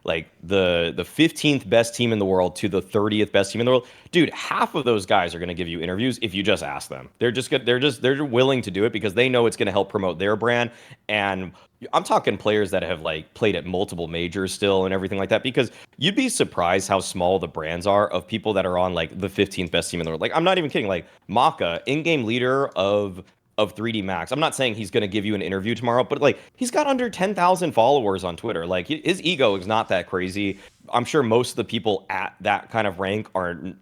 like the 15th best team in the world to the 30th best team in the world. Dude, half of those guys are going to give you interviews if you just ask them. They're willing to do it because they know it's going to help promote their brand. And I'm talking players that have like played at multiple majors still and everything like that, because you'd be surprised how small the brands are of people that are on like the 15th best team in the world. Like, I'm not even kidding. Like, Maka, in-game leader of 3D Max. I'm not saying he's going to give you an interview tomorrow, but like, he's got under 10,000 followers on Twitter. Like, his ego is not that crazy. I'm sure most of the people at that kind of rank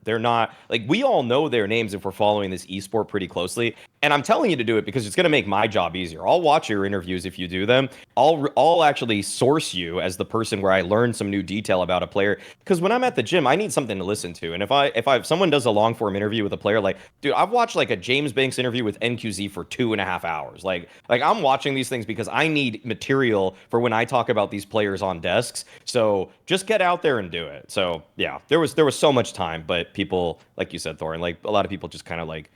they're not, like, we all know their names if we're following this esport pretty closely. And I'm telling you to do it because it's going to make my job easier. I'll watch your interviews if you do them. I'll actually source you as the person where I learn some new detail about a player. Because when I'm at the gym, I need something to listen to. And if someone does a long form interview with a player, like, dude, I've watched like a James Banks interview with NQZ for 2.5 hours. Like I'm watching these things because I need material for when I talk about these players on desks. So just get out there and do it. So yeah, there was so much time, but people, like you said, Thorin, like a lot of people just kind of like,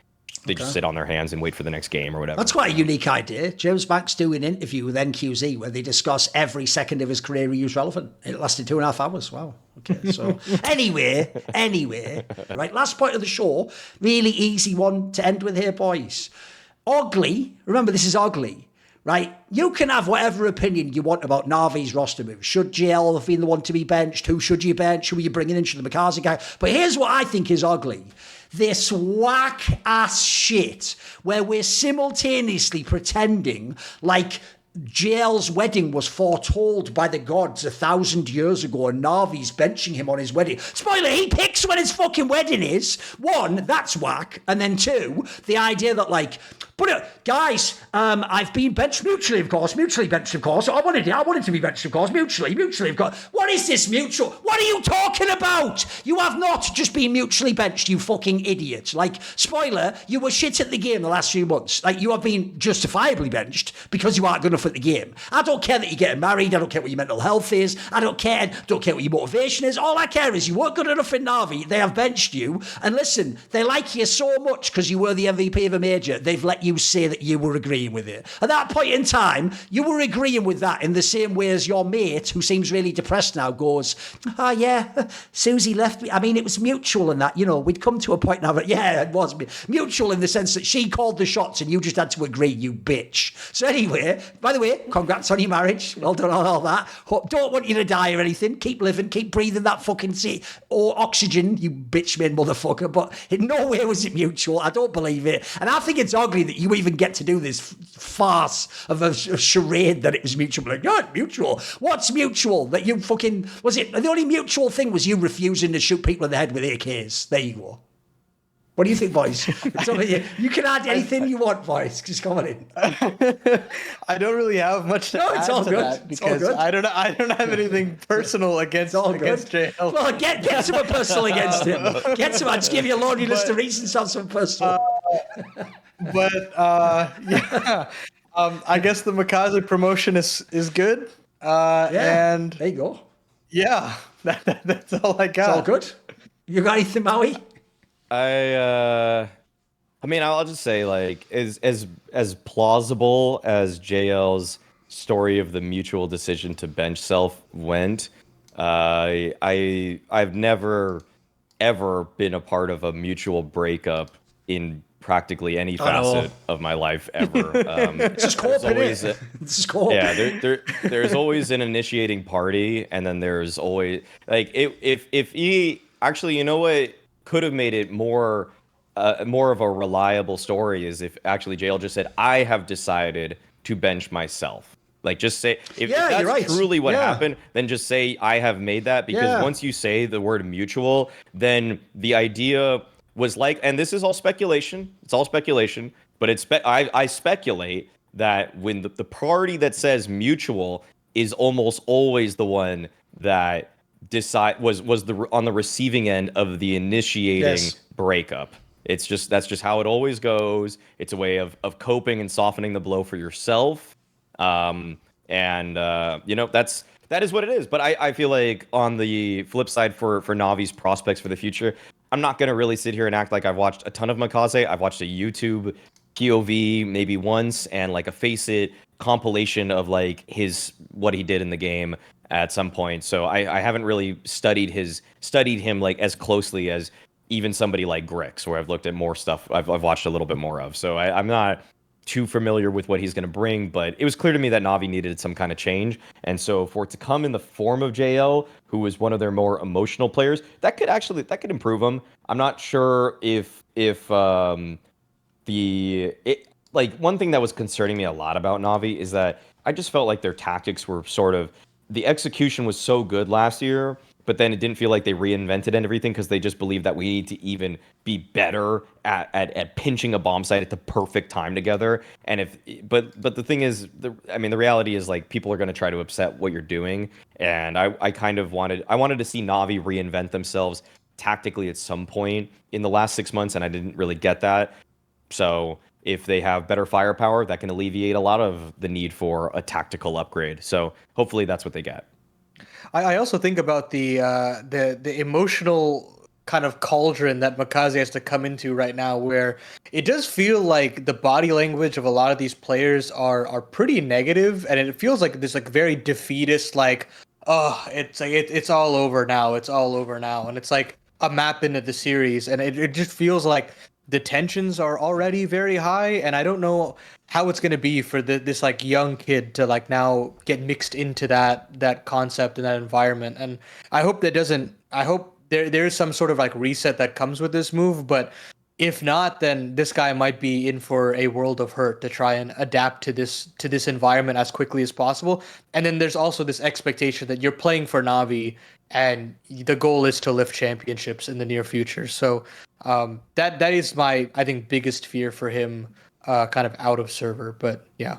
they just sit on their hands and wait for the next game or whatever. That's quite a unique idea. James Banks doing an interview with NQZ where they discuss every second of his career he was relevant. It lasted 2.5 hours. Wow. Okay. So anyway, right. Last point of the show. Really easy one to end with here, boys. Ugly. Remember, this is ugly. Right, you can have whatever opinion you want about Na'Vi's roster moves. Should JL have been the one to be benched? Who should you bench? Who are you bringing in? Should the Mikaze guy? But here's what I think is ugly. This whack-ass shit where we're simultaneously pretending like JL's wedding was foretold by the gods 1,000 years ago and Na'Vi's benching him on his wedding. Spoiler, he picks when his fucking wedding is. One, that's whack. And then two, the idea that like, guys, I've been benched mutually, of course. Mutually benched, of course. I wanted to be benched, of course. Mutually, of course. What is this mutual? What are you talking about? You have not just been mutually benched, you fucking idiot. Like, spoiler, you were shit at the game the last few months. Like, you have been justifiably benched because you aren't good enough at the game. I don't care that you're getting married. I don't care what your mental health is. I don't care what your motivation is. All I care is you weren't good enough in Na'Vi. They have benched you. And listen, they like you so much because you were the MVP of a major. They've let you say that that you were agreeing with it. At that point in time, you were agreeing with that in the same way as your mate, who seems really depressed now, goes, "Oh yeah, Susie left me." I mean, it was mutual in that, we'd come to a point now that, yeah, it was mutual in the sense that she called the shots and you just had to agree, you bitch. So anyway, by the way, congrats on your marriage. Well done on all that. Don't want you to die or anything. Keep living, keep breathing that fucking or oxygen, you bitch-made motherfucker. But in no way was it mutual. I don't believe it. And I think it's ugly that you even get to do this farce of a charade that it was mutual. Like, no, it's mutual. What's mutual? That you fucking... Was it... The only mutual thing was you refusing to shoot people in the head with AKs. There you go. What do you think, boys? You can add anything you want, boys. Just come on in. I don't really have much to add to that because I don't have anything personal against JL. Well, get someone personal against him. Get someone. I'll just give you a laundry list of reasons on some personal. Yeah. I guess the Mikaze promotion is good. And there you go. Yeah, that's all I got. It's all good. You got anything, Maui? I mean, I'll just say, like, as plausible as JL's story of the mutual decision to bench self went, I've never ever been a part of a mutual breakup in practically any facet of my life ever. It's just co-op, there's always an initiating party, and then there's always like if he actually, you know what could have made it more of a reliable story is if actually JL just said, "I have decided to bench myself." Like, just say if that's right. Truly what happened, then just say, "I have made that," because once you say the word mutual, then the idea was like, and this is all speculation. It's all speculation, but I speculate that when the party that says mutual is almost always the one that was on the receiving end of the initiating breakup. That's just how it always goes. It's a way of coping and softening the blow for yourself. That is what it is. But I feel like on the flip side for Navi's prospects for the future, I'm not going to really sit here and act like I've watched a ton of Mikaze. I've watched a YouTube POV maybe once and like a Face It compilation of like what he did in the game at some point. So I haven't really studied him like as closely as even somebody like Grix, where I've looked at more stuff I've watched a little bit more of. So I'm not too familiar with what he's going to bring, but it was clear to me that Navi needed some kind of change. And so for it to come in the form of JL, who was one of their more emotional players, that could improve him. I'm not sure if one thing that was concerning me a lot about Navi is that I just felt like their tactics were the execution was so good last year, but then it didn't feel like they reinvented everything because they just believed that we need to even be better at pinching a bomb site at the perfect time together. And but the thing is, the reality is like people are going to try to upset what you're doing. And I wanted to see Navi reinvent themselves tactically at some point in the last 6 months, and I didn't really get that. So if they have better firepower, that can alleviate a lot of the need for a tactical upgrade. So hopefully that's what they get. I also think about the emotional kind of cauldron that Mikaze has to come into right now, where it does feel like the body language of a lot of these players are pretty negative, and it feels like this like very defeatist, like, oh, it's like it's all over now, and it's like a map into the series, and it just feels like the tensions are already very high, and I don't know how it's going to be for this like young kid to like now get mixed into that concept and that environment. And I hope there's some sort of like reset that comes with this move, but if not, then this guy might be in for a world of hurt to try and adapt to this environment as quickly as possible. And then there's also this expectation that you're playing for Navi and the goal is to lift championships in the near future. So that is my, I think, biggest fear for him, kind of out of server. But yeah.